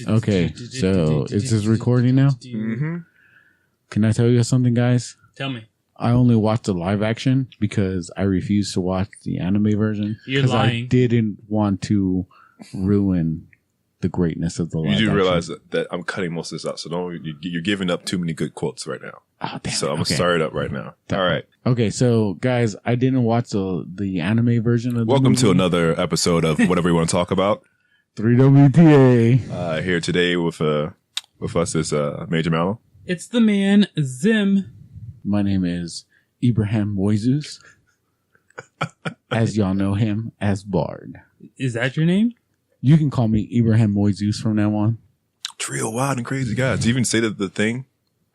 Okay, so is this recording now? Mm-hmm. Can I tell you something, guys? Tell me. I only watched the live action because I refused to watch the anime version. You're because lying. I didn't want to ruin the greatness of the live action. You do realize that I'm cutting most of this out, so don't. You're giving up too many good quotes right now. Oh, damn So it. I'm gonna start it up right now. All right. Okay, so guys, I didn't watch the anime version of the Welcome movie. to another episode of whatever we want to talk about. 3WTA. Here today with us is Major Mallow. It's the man, Zim. My name is Ibrahim Moises. As y'all know him as Bard. Is that your name? You can call me Ibrahim Moises from now on. Trio wild and crazy guys. Did you even say the thing?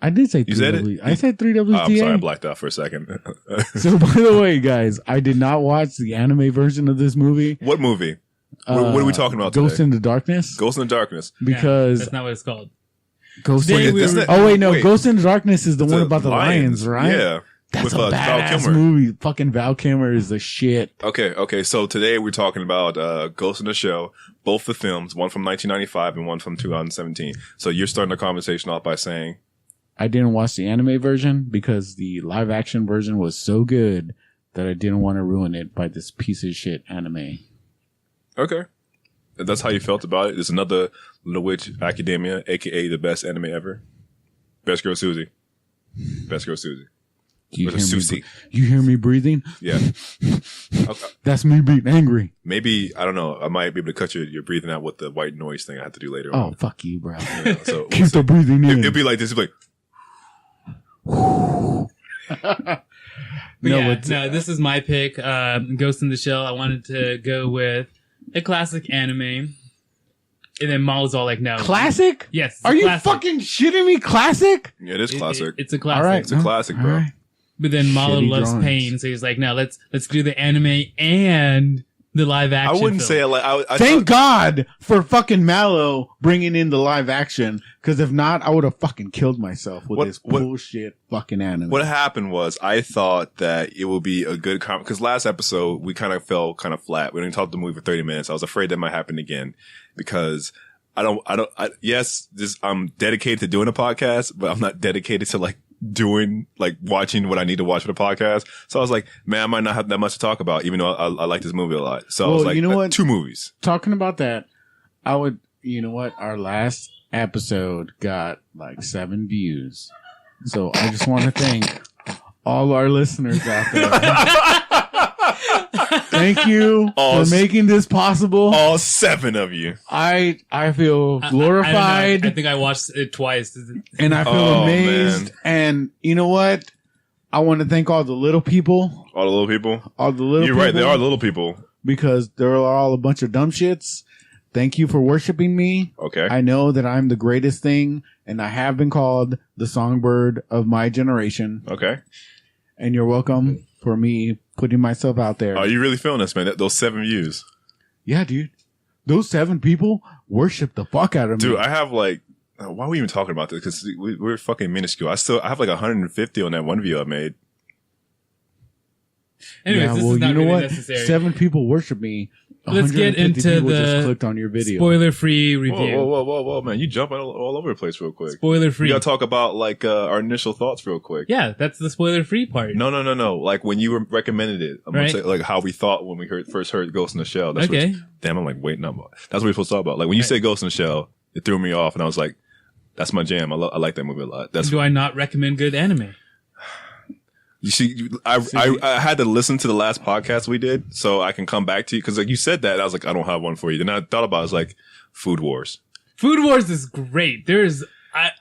I did say 3W. You said it? I said 3WTA. I'm sorry, I blacked out for a second. So, by the way, guys, I did not watch the anime version of this movie. What movie? What are we talking about Ghost today? in the Darkness. Ghost in the Darkness. Because that's not what it's called. Ghost Today in we the were- Oh, wait, no. Wait. Ghost in the Darkness is the one The about the lions, right? Yeah. That's with a Val badass Kilmer. movie. Fucking Val Kilmer is the shit. Okay. So today we're talking about Ghost in the Shell, both the films, one from 1995 and one from 2017. So you're starting the conversation off by saying, I didn't watch the anime version because the live action version was so good that I didn't want to ruin it by this piece of shit anime. okay. If that's how you felt about it. There's another Little Witch Academia, a.k.a. the best anime ever. Best Girl Susie. Best Girl Susie. You With a hear, Susie. you hear me breathing? Yeah. Okay. That's me being angry. Maybe, I don't know, I might be able to cut your breathing out with the white noise thing I have to do later Oh, on. fuck you, bro. Yeah, so Keep the breathing in. it'd be like this. It'd be like, No, this is my pick. Ghost in the Shell. I wanted to go with a classic anime. And then Mal was all like, no. Classic? Yes. it's Are a you classic. fucking shitting me? Classic? yeah, it is classic. It's a classic. All right. It's a classic, bro. All right. But then Malo Shitty loves drawings. pain, so he's like, no, let's do the anime and the live I action. wouldn't film. say it like, I Thank God for fucking Mallow bringing in the live action. Because if not, I would have fucking killed myself with this bullshit fucking anime. What happened was I thought that it would be a good because last episode we kind of fell kind of flat. We didn't talk the movie for 30 minutes. I was afraid that might happen again because yes, I'm dedicated to doing a podcast, but I'm not dedicated to watching what I need to watch for the podcast. So I was like, man, I might not have that much to talk about, even though I like this movie a lot. So I was like, you know what? 2 movies. Talking about that, you know what? Our last episode got like 7 views. So I just want to thank all our listeners out there. Thank you for making this possible. All 7 of you. I feel I glorified. don't know. I think I watched it twice. And I feel amazed. Man. And you know what? I want to thank all the little people. All the little people. All the little You're people. right. They are little people. Because they're all a bunch of dumb shits. Thank you for worshiping me. Okay. I know that I'm the greatest thing, and I have been called the songbird of my generation. Okay. And you're welcome for me putting myself out there. Are you really feeling this, man? Those 7 views. Yeah, dude. Those 7 people worship the fuck out of me. Dude, I have why are we even talking about this? Because we're fucking minuscule. I have like 150 on that one video I made. Anyways, this is not really necessary. 7 people worship me. Let's get 150 into people just the clicked on your video. spoiler-free review. Whoa, man! You jumping all over the place real quick. Spoiler-free. We gotta talk about our initial thoughts real quick. Yeah, that's the spoiler-free part. No. Like when you recommended it, I'm Right. gonna say like how we thought when we first heard Ghost in the Shell. That's Okay. Damn, I'm like waiting up. That's what we're supposed to talk about. Like when you said Ghost in the Shell, it threw me off, and I was like, "That's my jam. I like that movie a lot." That's Do I not recommend good anime? You see, I had to listen to the last podcast we did so I can come back to you because like you said that and I was like, I don't have one for you. Then I thought about it, I was like, Food Wars. Food Wars is great. I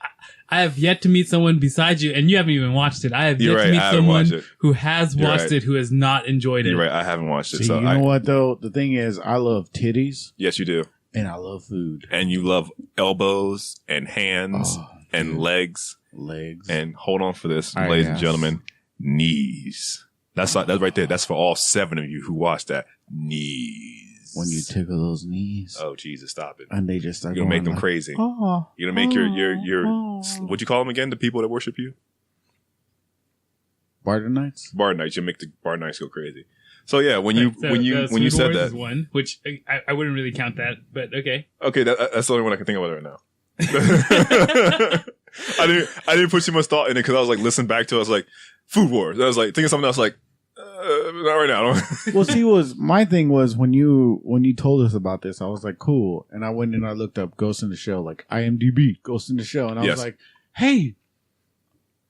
have yet to meet someone besides you, and you haven't even watched it. I have You're yet right, to meet I haven't someone watched it. who has You're watched right. it who has not enjoyed it. You're right, I haven't watched it. See, So you know what though? The thing is, I love titties Yes, you do. and I love food. And you love elbows and hands and legs Legs. and hold on for this, All right, ladies and yes. gentlemen, knees. That's right there. That's for all 7 of you who watched that. Knees. When you tickle those knees. Oh Jesus, stop it. And they just start You're gonna going make them like, crazy. Oh, You're gonna make your what'd you call them again? The people that worship you? Barter Nights? Bar nights. You make the bar nights go crazy. So yeah, when you Food said Wars that, is one, which I wouldn't really count that, but okay. okay, that's the only one I can think about right now. I didn't put too much thought in it because I was like listening back to it. I was like, Food Wars. I was like thinking something else. Like, not right now. Well, see, my thing was when you told us about this, I was like, cool, and I went and I looked up Ghost in the Shell, like IMDb Ghost in the Shell, and I was like, hey,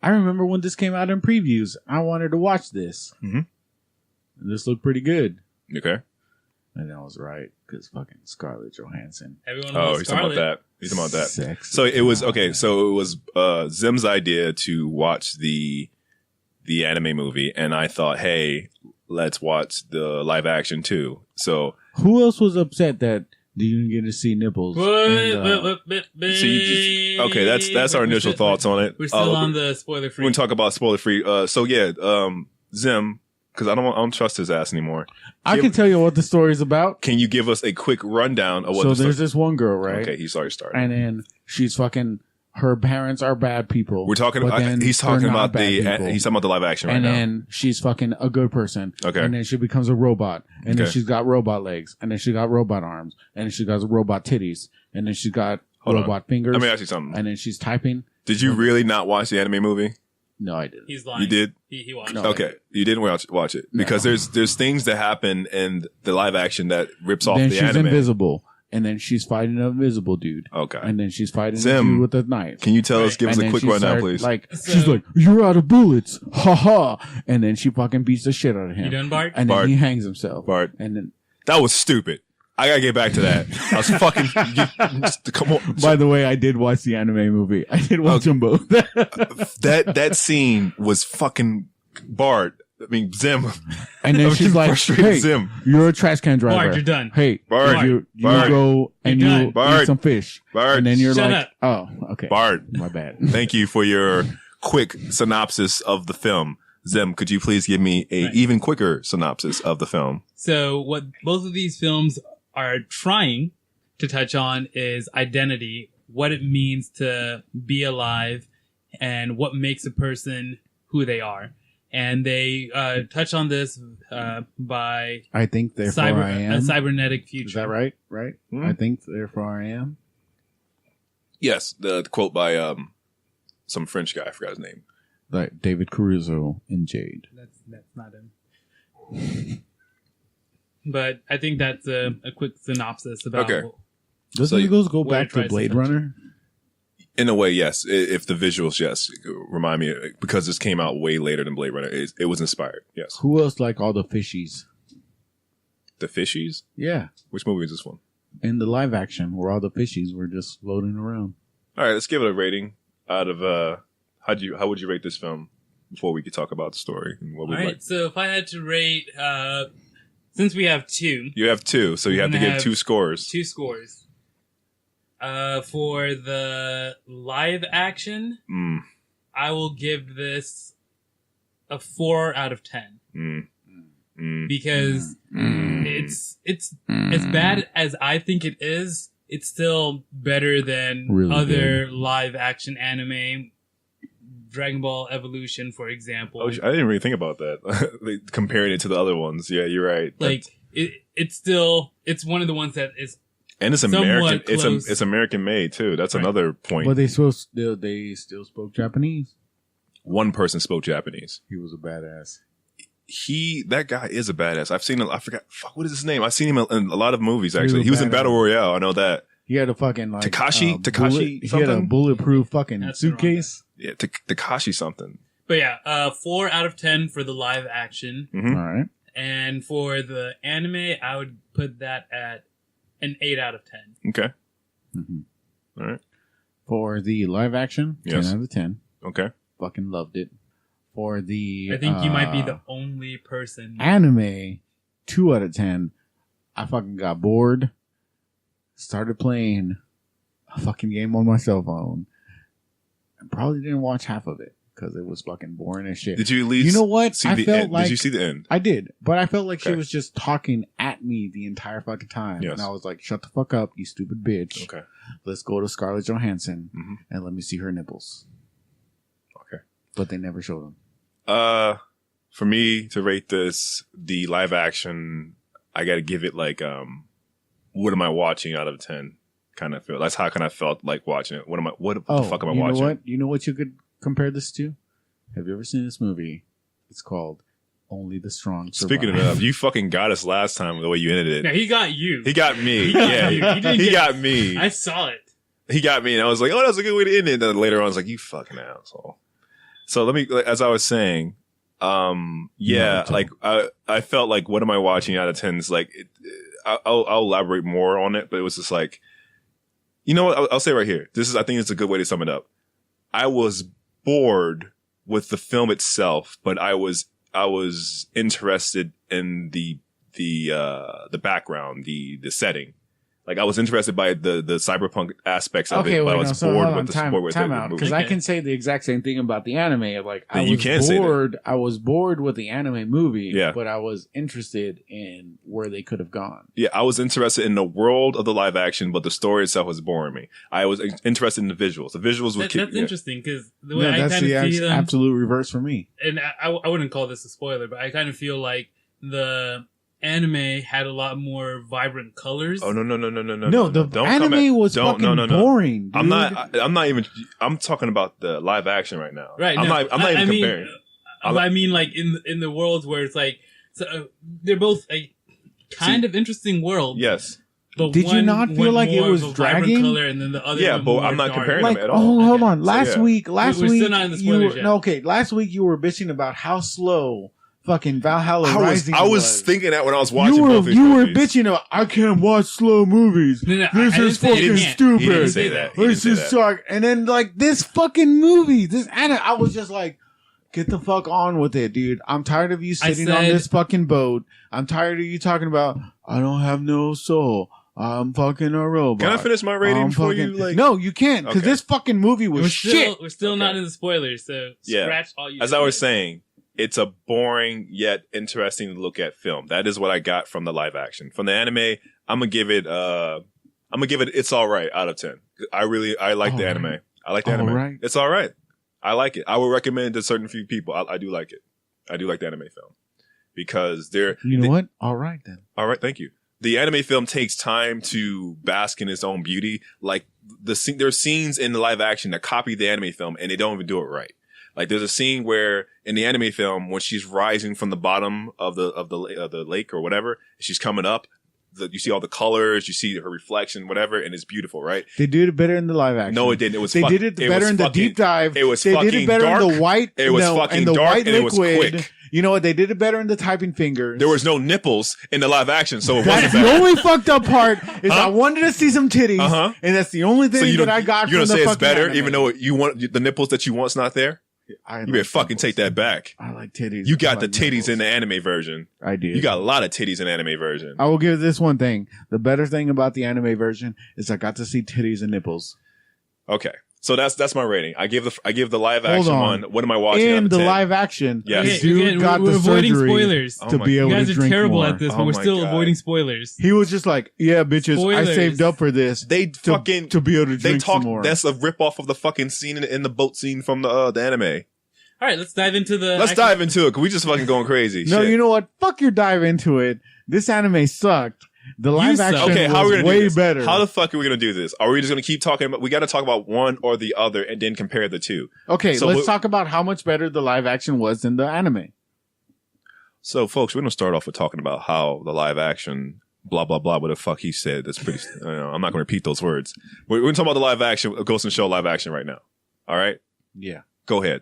I remember when this came out in previews. I wanted to watch this. Mm-hmm. And this looked pretty good. Okay. And I was right because fucking Scarlett Johansson. Everyone Oh, loves he's talking about Scarlett. that. He's talking about that. Sexy. So it was okay. So it was Zim's idea to watch the anime movie, and I thought, hey, let's watch the live action too. So who else was upset that you didn't get to see nipples? so you just okay. That's our initial thoughts on it. We're still on the spoiler free. We're gonna talk about spoiler free. So yeah, Zim, because I don't trust his ass anymore. I can tell you what the story's about. Can you give us a quick rundown of what? So there's this one girl, right? Okay, he's already started. And then she's fucking. Her parents are bad people. We're talking. He's talking about the live action right now. And then she's fucking a good person. Okay. And then she becomes a robot. And then she's got robot legs. And then she got robot arms. And then she got robot titties. And then she's got robot fingers. Let me ask you something. And then she's typing. Did you really not watch the anime movie? No, I didn't. He's lying. You did? He watched No. it. Okay, you didn't watch it because there's things that happen in the live action that rips off then the she's anime. invisible. And then she's fighting an invisible dude. Okay. And then she's fighting a Zim, dude with a knife. Can you tell us, give us And a then quick she rundown, started, please? Like, So- she's like, you're out of bullets. Ha ha. And then she fucking beats the shit out of him. You done, Bart? And Bart. then he hangs himself. Bart. And then, That was stupid. I gotta get back to that. I was fucking. Come on. by the way, I did watch the anime movie. I did watch them both. That scene was fucking Bart. I mean Zim. And then I'm she's like, frustrated, hey, Zim. you're a trash can driver. Bart, you're done. Hey, Bart, you Bart, go and you're you done. eat Bart, some fish. Bart, And then you're shut like, up. oh, okay. Bart. My bad. Thank you for your quick synopsis of the film. Zim, could you please give me a even quicker synopsis of the film? So what both of these films are trying to touch on is identity, what it means to be alive, and what makes a person who they are. And they touch on this by I think therefore I am. a cybernetic future. Is that right? Right? Hmm? I think therefore I am. Yes, the quote by some French guy. I forgot his name. Like David Caruso in Jade. That's not him. But I think that's a quick synopsis about. Okay. Doesn't So it go what it back to tries to Blade touch. Runner? In a way, yes. If the visuals, yes, remind me because this came out way later than Blade Runner. It was inspired. Yes. Who else like all the fishies? The Fishies. Yeah. Which movie is this one? In the live action where all the fishies were just floating around. All right, let's give it a rating out of how would you rate this film before we could talk about the story and what All we right. like? So if I had to rate, since we have two You have two, so you have to give two scores. scores. For the live action, Mm, I will give this a 4 out of 10 because it's as bad as I think it is. It's still better than Really other live action anime. Dragon Ball Evolution, for example. Oh, I didn't really think about that. Like, comparing it to the other ones. Yeah, you're right. Like it's one of the ones that is and it's somewhat American. close. It's American made too. That's Right. another point. But they still spoke Japanese. One person spoke Japanese. He was a badass. That guy is a badass. I've seen him. I forgot. Fuck, what is his name? I've seen him in a lot of movies. He was Actually, a he was in badass. Battle Royale. I know that. He had a fucking like Takashi He had a something? bulletproof fucking That's suitcase. Yeah, Takashi something. But yeah, 4 out of 10 for the live action. Mhm. All right. And for the anime, I would put that at an 8 out of 10. Okay. Mhm. All right. For the live action, Yes. 10 out of 10. Okay. Fucking loved it. For the I think you might be the only person. anime, 2 out of 10. I fucking got bored. Started playing a fucking game on my cell phone. And probably didn't watch half of it because it was fucking boring as shit. Did you at least? You know what? See I the felt end? like Did you see the end? I did, but I felt like she Okay. was just talking at me the entire fucking time. Yes. And I was like, shut the fuck up, you stupid bitch. Okay. Let's go to Scarlett Johansson Mhm. and let me see her nipples. Okay. But they never showed them. For me to rate this, the live action, I got to give it like, what am I watching out of 10? Kind of feel. That's how I kind of felt like watching it. What the fuck am I watching? Know what? You know what you could compare this to? Have you ever seen this movie? It's called Only the Strong Survive. Speaking of, you fucking got us last time the way you ended it. No, he got you. He got me. He got Yeah, you. He didn't got me. I saw it. He got me, and I was like, "Oh, that's a good way to end it." And then later on, I was like, "You fucking asshole." So let me, as I was saying, like I felt like, what am I watching out of 10? It's like, I'll elaborate more on it, but it was just like, you know what? I'll say right here. I think it's a good way to sum it up. I was bored with the film itself, but I was interested in the background, the setting. Like I was interested by the cyberpunk aspects of it, but I was bored with the movie. Because I can say the exact same thing about the anime. Like I was bored with the anime movie, but I was interested in where they could have gone. Yeah, I was interested in the world of the live action, but the story itself was boring me. I was interested in the visuals. The visuals were that's interesting because the way I that's kind of see them, absolute reverse for me. And I wouldn't call this a spoiler, but I kind of feel like the anime had a lot more vibrant colors. Oh no! No, the anime was fucking boring. Dude. I'm not even. I'm talking about the live action right now. Right. I'm not even comparing. I mean, like in the worlds where it's like, they're both a kind of interesting world. Yes. But did you not feel like it was dragging? Color and then the other but I'm not comparing them at all. Oh, hold on. Last week, we're still not in the spoilers yet. No, okay. Last week you were bitching about how slow fucking Valhalla Rising I was thinking that when I was watching both these You were movies. bitching about, I can't watch slow movies. No, this is fucking stupid. He didn't say that. This is suck. And then like this fucking movie, I was just like, get the fuck on with it, dude. I'm tired of you sitting on this fucking boat. I'm tired of you talking about, I don't have no soul. I'm fucking a robot. Can I finish my rating before you like? No, you can't, because this fucking movie was shit. We're still not in the spoilers, so scratch all you. As I was saying, it's a boring yet interesting to look at film. That is what I got from the live action. From the anime, I'm gonna give it it's all right out of 10. I like the anime. I like the anime. Right. It's all right. I like it. I would recommend it to certain few people. I do like it. I do like the anime film because what? All right then. All right, thank you. The anime film takes time to bask in its own beauty. Like there's scenes in the live action that copy the anime film and they don't even do it right. Like there's a scene where in the anime film when she's rising from the bottom of the lake or whatever, she's coming up. You see all the colors, you see her reflection, whatever, and it's beautiful, right? They did it better in the live action. No, it didn't. They did it better in the deep dive. It was they fucking did it better dark. In the white. It was fucking dark and it was quick. You know what? They did it better in the typing fingers. There was no nipples in the live action, so it that's wasn't the bad. only fucked up part is I wanted to see some titties, and that's the only thing that I got. You're gonna say it's better, anime. even though you want the nipples that you want's not there. You better fucking take that back. I like titties. You got the titties in the anime version. I did. You got a lot of titties in the anime version. I will give this one thing. The better thing about the anime version is I got to see titties and nipples. Okay. So that's my rating. I give the live action one. What am I watching? In the live action, yes. dude got we're the avoiding surgery spoilers. to be able to drink more. You guys are terrible at this, but we're still avoiding spoilers. He was just like, "Yeah, bitches, Spoilers. I saved up for this. They to be able to drink some more." That's a rip off of the fucking scene in the boat scene from the anime. All right, let's dive into the. Let's dive into it. Cause we just fucking going crazy. No, Shit. You know what? Fuck your dive into it. This anime sucked. The live action how are we was gonna way do this? better. How the fuck are we gonna do this? Are we just gonna keep talking about? We got to talk about one or the other and then compare the two. Okay, so let's talk about how much better the live action was than the anime. So, folks, we're gonna start off with talking about how the live action, blah blah blah, what the fuck he said. That's pretty. I'm not gonna repeat those words. We're gonna talk about the live action, Ghost in the Shell live action right now. All right. Yeah. Go ahead.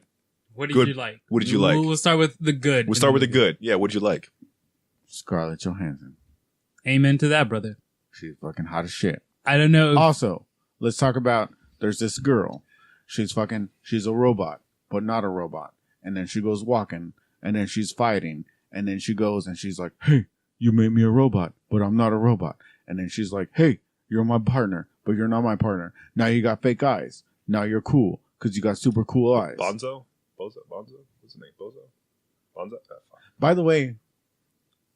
What did you like? What did you like? We'll start with the good. We'll start with the good. Yeah. What did you like? Scarlett Johansson. Amen to that, brother. She's fucking hot as shit. I don't know. Also, let's talk about, there's this girl. She's a robot, but not a robot. And then she goes walking, and then she's fighting, and then she goes and she's like, hey, you made me a robot, but I'm not a robot. And then she's like, hey, you're my partner, but you're not my partner. Now you got fake eyes. Now you're cool, because you got super cool eyes. Bonzo? What's his name? Bonzo? By the way,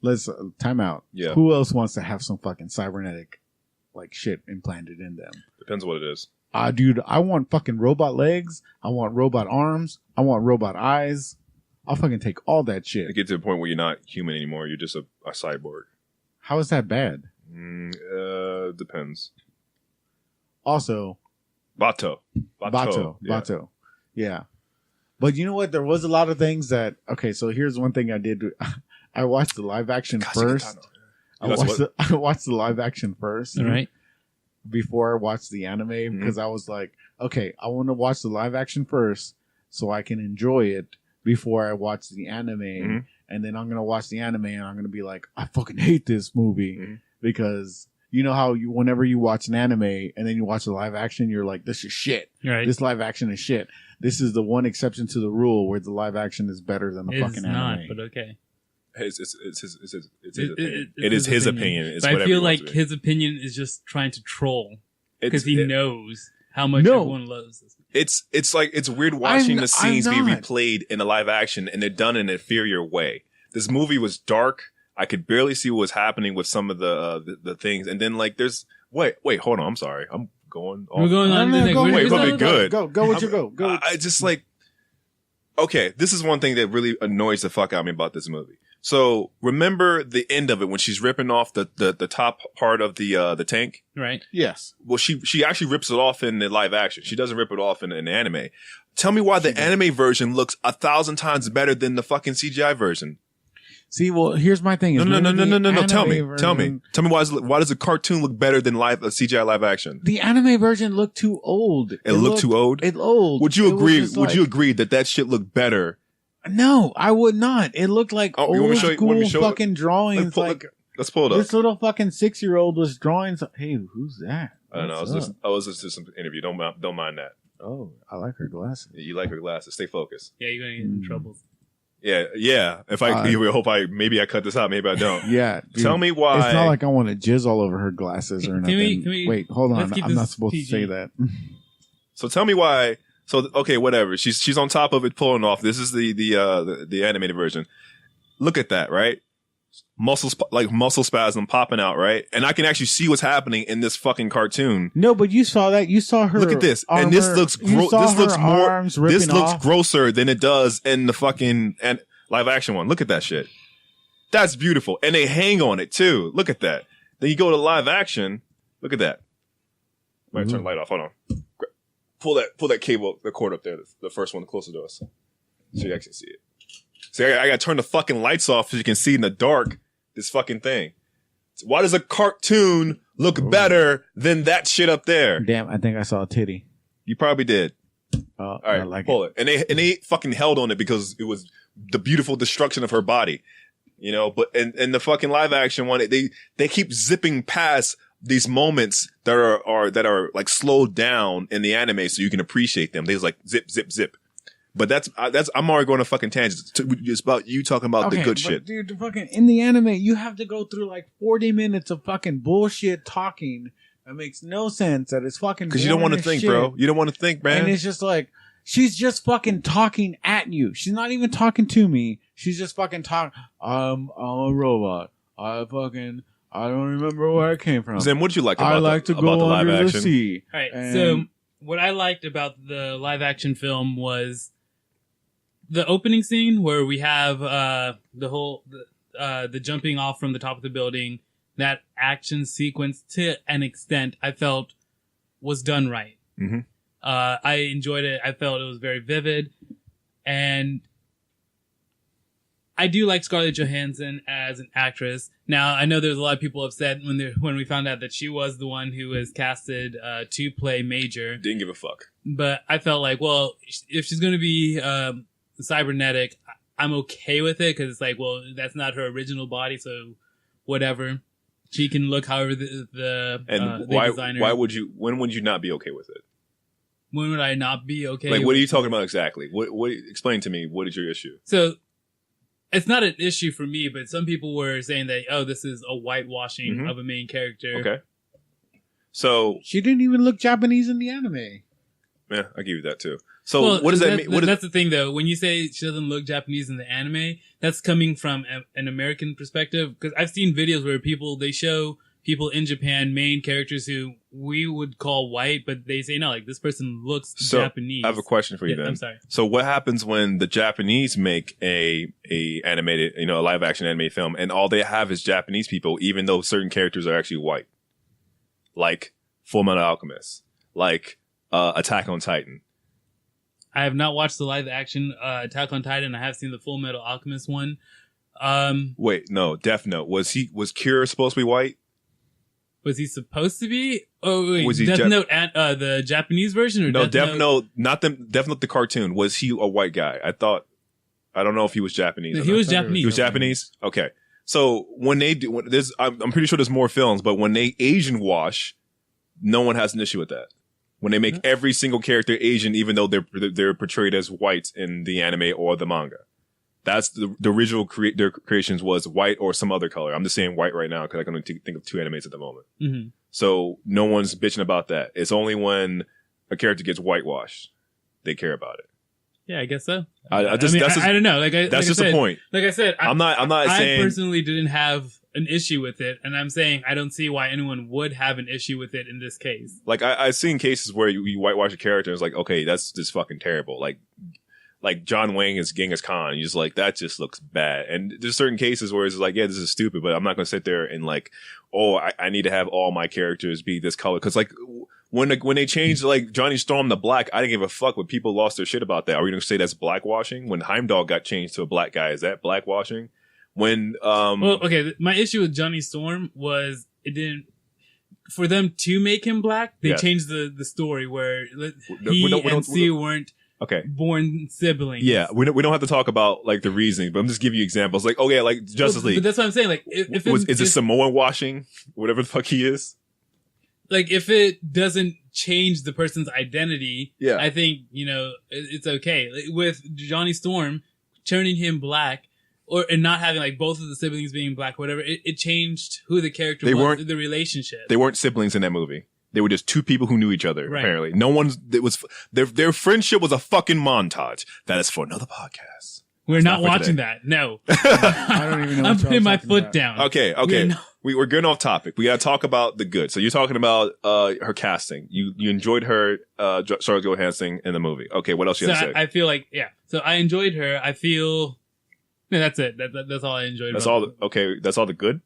let's time out. Yeah. Who else wants to have some fucking cybernetic like shit implanted in them? Depends what it is. Dude, I want fucking robot legs. I want robot arms. I want robot eyes. I'll fucking take all that shit. You get to the point where you're not human anymore. You're just a cyborg. How is that bad? Depends. Also, Bato. Bato. Yeah. But you know what? There was a lot of things that... Okay, so here's one thing I did. I watched the live action first. I watched the live action first. All right. Before I watched the anime, because I was like, okay, I want to watch the live action first so I can enjoy it before I watch the anime. And then I'm going to watch the anime and I'm going to be like, I fucking hate this movie. Because you know how whenever you watch an anime and then you watch the live action, you're like, this is shit. Right. This live action is shit. This is the one exception to the rule where the live action is better than the fucking anime. It's not, but okay. It's his opinion. It's but I feel like his opinion is just trying to troll because he knows how much everyone loves this. It's like it's weird watching the scenes be replayed in a live action and they're done in an inferior way. This movie was dark. I could barely see what was happening with some of the things, and then like there's wait, hold on. I'm sorry. I'm going. We're going on. Go with your go. I just like. Okay, this is one thing that really annoys the fuck out of me about this movie. So remember the end of it when she's ripping off the top part of the tank? Right. Yes. Well, she actually rips it off in the live action. She doesn't rip it off in the anime. Tell me why the anime version looks 1,000 times better than the fucking CGI version. See, well, here's my thing. No. Tell me why does a cartoon look better than CGI live action? The anime version looked too old. It looked too old? It old. Would you agree? Would you agree that shit looked better? No, I would not. It looked like old school fucking drawings. Let's pull it up. This little fucking 6-year-old was drawing. Hey, who's that? I don't know. I was just some interview. Don't mind that. Oh, I like her glasses. You like her glasses. Stay focused. Yeah, you're gonna get in trouble. Yeah. If maybe I cut this out. Maybe I don't. Yeah. Dude, tell me why. It's not like I want to jizz all over her glasses or nothing. Wait, hold on. I'm not supposed to say that. So tell me why. So okay, whatever. She's on top of it, pulling off. This is the animated version. Look at that, right? Muscle spasm popping out, right? And I can actually see what's happening in this fucking cartoon. No, but you saw that. You saw her. Look at this, armor, and this looks grosser than it does in the fucking live action one. Look at that shit. That's beautiful, and they hang on it too. Look at that. Then you go to live action. Look at that. Might turn the light off. Hold on. Pull that cable, the cord up there, the first one closer to us, so you actually see it. See, I gotta turn the fucking lights off so you can see in the dark this fucking thing. So why does a cartoon look better than that shit up there? Damn, I think I saw a titty. You probably did. All right, I like pull it. And they fucking held on it because it was the beautiful destruction of her body. You know, but in the fucking live action one, they keep zipping past these moments that are like slowed down in the anime so you can appreciate them. They just like zip, zip, zip. But that's I'm already going to fucking tangents. It's about you talking about the good shit. Dude, fucking in the anime, you have to go through like 40 minutes of fucking bullshit talking that makes no sense. That is fucking because you don't want to think, bro. You don't want to think, man. And it's just like she's just fucking talking at you. She's not even talking to me. She's just fucking talking. I'm a robot. I don't remember where I came from. Then what'd you like about I like to go the live under action? the sea. All right. So what I liked about the live action film was the opening scene where we have the jumping off from the top of the building. That action sequence, to an extent, I felt was done right. Mm-hmm. I enjoyed it. I felt it was very vivid, and I do like Scarlett Johansson as an actress. Now, I know there's a lot of people upset when we found out that she was the one who was casted to play Major. Didn't give a fuck. But I felt like, well, if she's going to be cybernetic, I'm okay with it because it's like, well, that's not her original body, so whatever. She can look however the designer. Why would you? When would you not be okay with it? When would I not be okay? Like, what are you talking about exactly? What? Explain to me. What is your issue? So, it's not an issue for me, but some people were saying that, oh, this is a whitewashing of a main character. Okay. So she didn't even look Japanese in the anime. Yeah, I give you that too. So what does that mean? That's the thing, though. When you say she doesn't look Japanese in the anime, that's coming from an American perspective. Because I've seen videos where people, they show people in Japan, main characters who we would call white, but they say no, like this person looks Japanese. I have a question for you then. I'm sorry. So what happens when the Japanese make a animated, a live action animated film, and all they have is Japanese people, even though certain characters are actually white, like Full Metal Alchemist, like Attack on Titan. I have not watched the live action Attack on Titan. I have seen the Full Metal Alchemist one. Wait, no, Death Note. Was Kira supposed to be white? Was he supposed to be? Oh wait, Was he Death Note at the Japanese version or No, Death Note? not them. Death Note the cartoon. Was he a white guy? I don't know if he was Japanese. No, he was Japanese. He was Japanese. Okay, so when they do, I'm pretty sure there's more films, but when they Asian wash, no one has an issue with that. When they make every single character Asian, even though they're portrayed as whites in the anime or the manga. That's the original their creations was white or some other color. I'm just saying white right now because I can only think of two animes at the moment. Mm-hmm. So no one's bitching about that. It's only when a character gets whitewashed they care about it. Yeah, I guess so. I don't know. That's just the point. Like I said, I'm not saying I personally didn't have an issue with it, and I'm saying I don't see why anyone would have an issue with it in this case. Like I've seen cases where you whitewash a character and it's like, okay, that's just fucking terrible. Like John Wayne is Genghis Khan. You're just like, that just looks bad. And there's certain cases where it's like, yeah, this is stupid, but I'm not going to sit there and like, oh, I need to have all my characters be this color. Cause like when they changed like Johnny Storm to black, I didn't give a fuck when people lost their shit about that. Are we going to say that's blackwashing? When Heimdall got changed to a black guy, is that blackwashing? When, well, okay. My issue with Johnny Storm was it didn't, for them to make him black, they changed the story where he and C weren't born siblings. Yeah, we don't have to talk about like the reasoning, but I'm just giving you examples. Like, okay, like Justice League. But that's what I'm saying. Like, if is it Samoan washing? Whatever the fuck he is. Like, if it doesn't change the person's identity, yeah. I think it's okay. Like, with Johnny Storm turning him black, and not having like both of the siblings being black, whatever, it changed who the character was, the relationship. They weren't siblings in that movie. They were just two people who knew each other, right. Apparently. Their friendship was a fucking montage. That is for another podcast. We're not watching that. No. I don't even know. I'm putting my foot down. Okay. We're getting off topic. We gotta talk about the good. So you're talking about her casting. You enjoyed her, Scarlett Johansson in the movie. Okay, what else you have to say? I feel like, so I enjoyed her. I feel, that's it. That's all I enjoyed. That's all. That's all the good?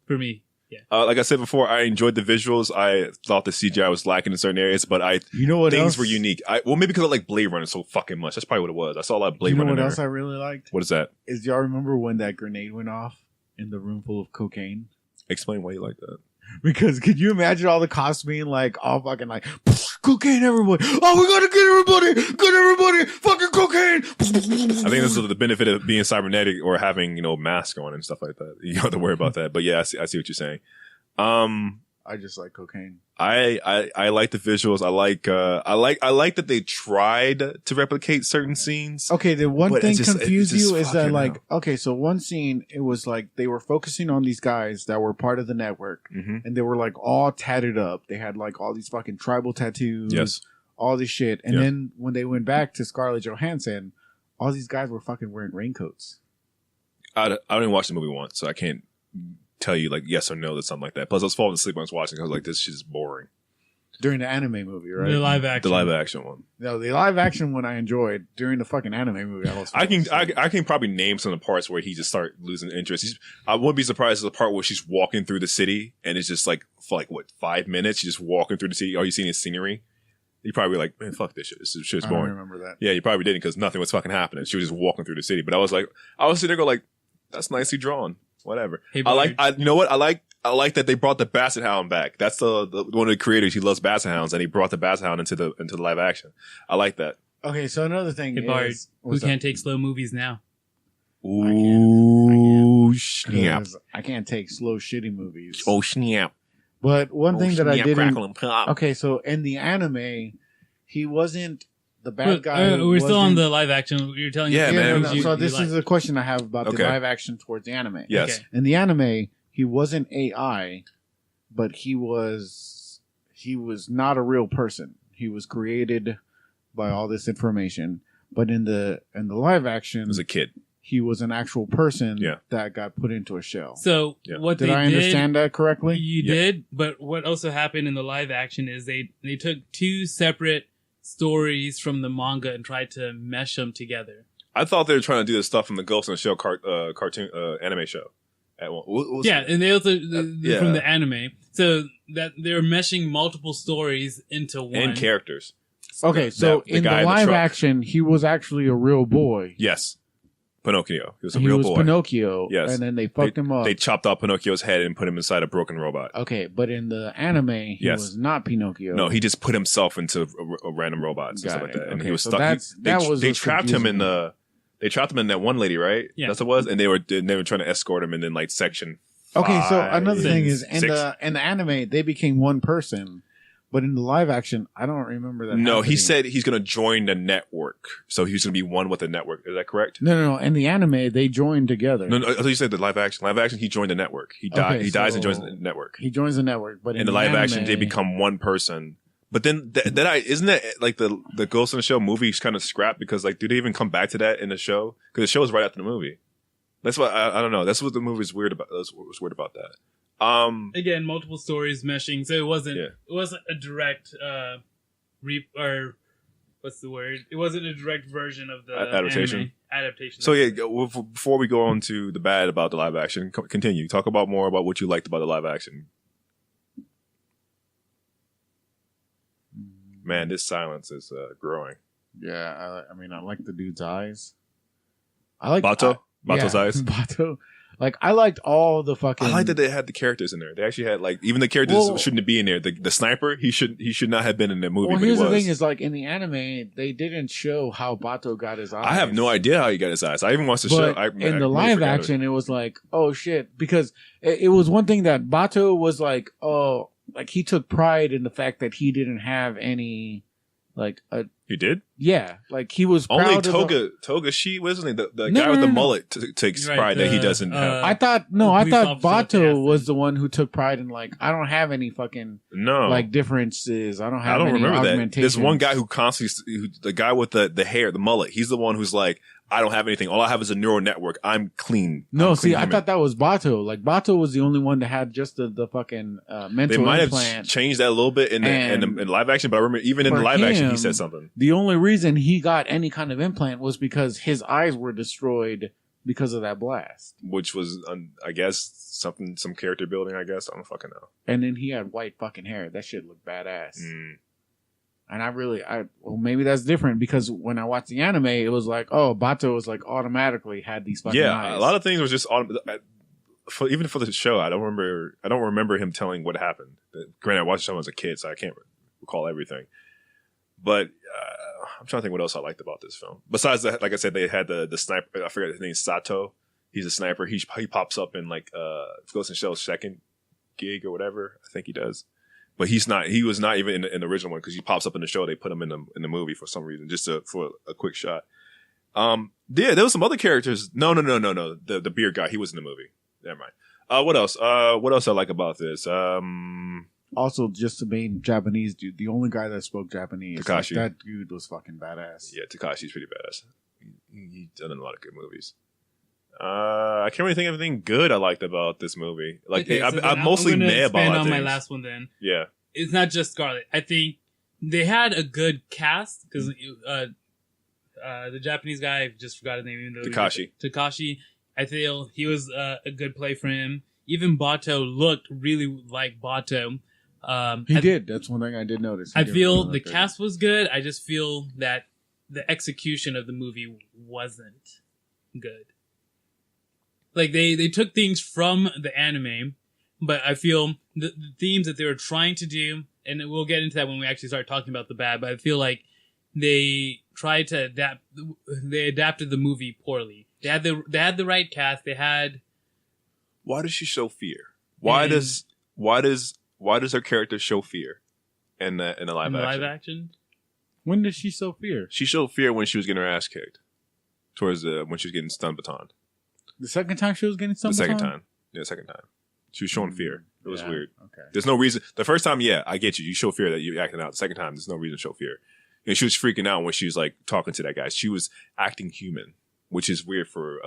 For me. Yeah. Like I said before, I enjoyed the visuals. I thought the CGI was lacking in certain areas, but things else? were unique. Maybe because I like Blade Runner so fucking much. That's probably what it was. I saw a lot of Blade Runner. You know what else I really liked? What is that? Is y'all remember when that grenade went off in the room full of cocaine? Explain why you like that. Because could you imagine all the cops being like all fucking like cocaine everybody? Oh, we gotta get everybody, fucking cocaine. I think this is the benefit of being cybernetic or having mask on and stuff like that. You don't have to worry about that. But yeah, I see what you're saying. I just like cocaine. I like the visuals. I like that they tried to replicate certain scenes. Okay, the one thing confused you is that like, okay, so one scene, it was like they were focusing on these guys that were part of the network, and they were like all tatted up. They had like all these fucking tribal tattoos, all this shit. And then when they went back to Scarlett Johansson, all these guys were fucking wearing raincoats. I didn't watch the movie once, so I can't tell you like yes or no to something like that. Plus I was falling asleep when I was watching because I was like, this shit is boring. During the anime movie, right? The live action one. No, the live action one I enjoyed. During the fucking anime movie, I can probably name some of the parts where he just started losing interest. I wouldn't be surprised at the part where she's walking through the city and it's just like for like what 5 minutes she's just walking through the city. All you seeing is scenery. You probably like, man, fuck this shit. This shit's boring. I don't remember that. Yeah, you probably didn't because nothing was fucking happening. She was just walking through the city. But I was sitting there go like, that's nicely drawn. Whatever. Hey, you know what? I like that they brought the Basset Hound back. That's the one of the creators. He loves Basset Hounds, and he brought the Basset Hound into the live action. I like that. Okay, so another thing is who can't take slow movies now? Ooh, snap! I can't take slow shitty movies. Oh snap! But one thing that I didn't. Pop. Okay, so in the anime, he wasn't the bad guy. We're still on the live action. You're telling me, man. So this is a question I have about the live action towards the anime. Yes. Okay. In the anime, he wasn't AI, but he was not a real person. He was created by all this information. But in the live action, he was a kid. he was an actual person Yeah. that got put into a shell. So Yeah. what Did they I understand that correctly? You Yeah. did, but what also happened in the live action is they took two separate stories from the manga and tried to mesh them together. I thought they were trying to do this stuff from the Ghost in the Shell cartoon anime show. What was Yeah, it? and they also yeah. from the anime, so that they're meshing multiple stories into one. And characters. Okay, so the in the guy in the live truck. action, he was actually a real boy. Yes. Pinocchio. He was a He real was boy. Pinocchio, Yes. and then they fucked him up. They chopped off Pinocchio's head and put him inside a broken robot. Okay, but in the anime, he Yes. was not Pinocchio. No, he just put himself into a random robots and Got stuff like it. that, and Okay, he was so stuck. that's- that was they what's trapped him in confusing me. the. They trapped him in that one lady, right? Yeah. That's what it was, and they were trying to escort him, and then like section. Okay, so 5, another thing is in 6. the anime, they became one person, but in the live action, I don't remember that. No, he happening. said he's going to join the network, so he's going to be one with the network. Is that correct? No. In the anime, they joined together. No, I thought you said the live action. Live action, he joined the network. He died. Okay, he dies and so- joins the network. He joins the network, but In the live action, they become one person. But then isn't that like the Ghost in the Shell movie kind of scrapped because like do they even come back to that in the show? Because the show is right after the movie. That's what I don't know. That's what the movie's weird about. That's what was weird about that. Again, multiple stories meshing, so it wasn't Yeah. it wasn't a direct or what's the word? It wasn't a direct version of the Adaptation? anime adaptation. So yeah, before we go on to the bad about the live action, continue. Talk about more about what you liked about the live action. Man, this silence is growing. Yeah, I mean, I like the dude's eyes. I like Bato? Bato's eyes? Bato. Like, I liked all the fucking. I like that they had the characters in there. They actually had like even the characters Well- shouldn't be in there. The sniper he should not have been in the movie. Well, but he here's was. the thing: is like in the anime, they didn't show how Bato got his eyes. I have no idea how he got his eyes. I even watched the show. But in the live action, it was like, oh shit, because it was one thing that Bato was like, oh, like he took pride in the fact that he didn't have any, like a. He did. Yeah, like he was proud Only of the- Toga she wasn't he? The No, guy no, with the no, no. mullet takes Right, pride that he the, doesn't have. I thought police officer Bato passed was it. the one who took pride in like I don't have any fucking No, like differences. I don't have I don't any remember that. augmentations. There's one guy who constantly, the guy with the hair, the mullet. He's the one who's like, I don't have anything. All I have is a neural network. I'm clean. No, I'm see, clean I human." thought that was Bato. Like Bato was the only one that had just the fucking They mental might have implant. changed that a little bit in the live action, but I remember even in the For live action, he him, said something. The only reason he got any kind of implant was because his eyes were destroyed because of that blast. Which was, I guess, some character building. I guess I don't fucking know. And then he had white fucking hair. That shit looked badass. Mm. And well, maybe that's different because when I watched the anime, it was like, oh, Bato was like automatically had these fucking Yeah, eyes. a lot of things was just even for the show. I don't remember him telling what happened. Granted, I watched the show as a kid, so I can't recall everything. But I'm trying to think what else I liked about this film. Besides that, like I said, they had the sniper. I forget his name. Sato. He's a sniper. He pops up in like Ghost in the Shell's second gig or whatever. I think he does. But he's not. He was not even in the original one because he pops up in the show. They put him in the movie for some reason, just for a quick shot. Yeah, there was some other characters. No. The beard guy. He was in the movie. Never mind. What else? What else I like about this? Also, just the main Japanese dude, the only guy that spoke Japanese. Takashi. Like, that dude was fucking badass. Yeah, Takashi's pretty badass. He's done a lot of good movies. I can't really think of anything good I liked about this movie. Like, Okay, so then I'm mostly gonna mad about a expand lot of on my things. last one. Then Yeah, it's not just Scarlet. I think they had a good cast because the Japanese guy, I just forgot his name. Even though Takashi. I feel he was a good play for him. Even Bato looked really like Bato. He did. That's one thing I did notice. He I did feel really the look good. cast was good. I just feel that the execution of the movie wasn't good. Like they took things from the anime, but I feel the themes that they were trying to do, and we'll get into that when we actually start talking about the bad, but I feel like they tried to adapt. They adapted the movie poorly. They had the right cast. They had. Why does she show fear? Why does her character show fear in the live action? When did she show fear? She showed fear when she was getting her ass kicked. Towards when she was getting stun baton. The second time she was getting something. The second time. Yeah, second time. She was showing fear. It was Yeah, weird. Okay. There's no reason. The first time, yeah, I get you. You show fear that you're acting out. The second time, there's no reason to show fear. And she was freaking out when she was like talking to that guy. She was acting human. which is weird for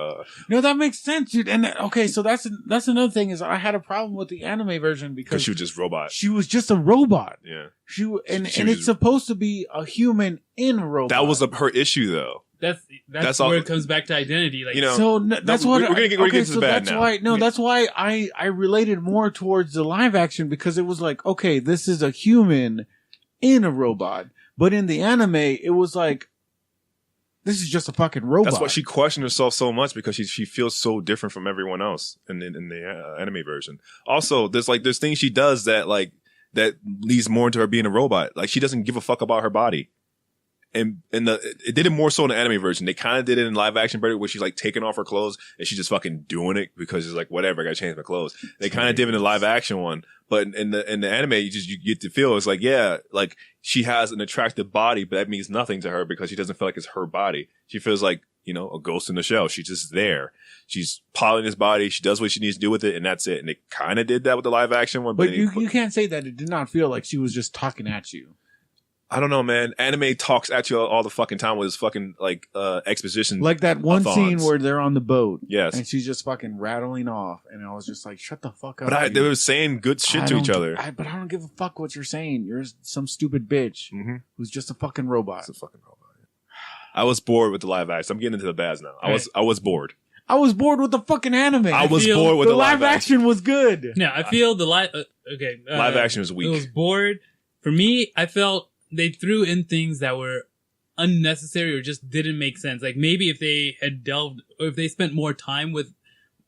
No, that makes sense, dude. And okay, so that's another thing is I had a problem with the anime version because she was just robot. She was just a robot. Yeah. She was it's supposed to be a human in a robot. That was her issue, though. That's where it comes back to identity. Like, you know, so that's what we're gonna get to the bad that's now. why that's why I related more towards the live action because it was like, okay, this is a human in a robot, but in the anime it was like, this is just a fucking robot. That's why she questioned herself so much because she feels so different from everyone else in the anime version. Also, there's things she does that leads more into her being a robot. Like she doesn't give a fuck about her body. And it did it more so in the anime version. They kind of did it in live action better where she's like taking off her clothes and she's just fucking doing it because it's like, whatever, I gotta change my clothes. They kind of did it in the live action one. But in the anime, you get to feel it's like, yeah, like she has an attractive body, but that means nothing to her because she doesn't feel like it's her body. She feels like, you know, a ghost in the shell. She's just there. She's piling his body. She does what she needs to do with it, and that's it. And they kind of did that with the live action one. But you can't say that it did not feel like she was just talking at you. I don't know, man. Anime talks at you all the fucking time with his fucking exposition. Like that one scene where they're on the boat. Yes. And she's just fucking rattling off. And I was just like, shut the fuck up. But they were saying good shit to each other. But I don't give a fuck what you're saying. You're some stupid bitch who's just a fucking robot. It's a fucking robot. I was bored with the live action. I'm getting into the bads now. I was bored. I was bored with the fucking anime. I was bored with the live action was good. No, I feel the live action was weak. It was bored. For me, I felt they threw in things that were unnecessary or just didn't make sense. Like maybe if they had delved or if they spent more time with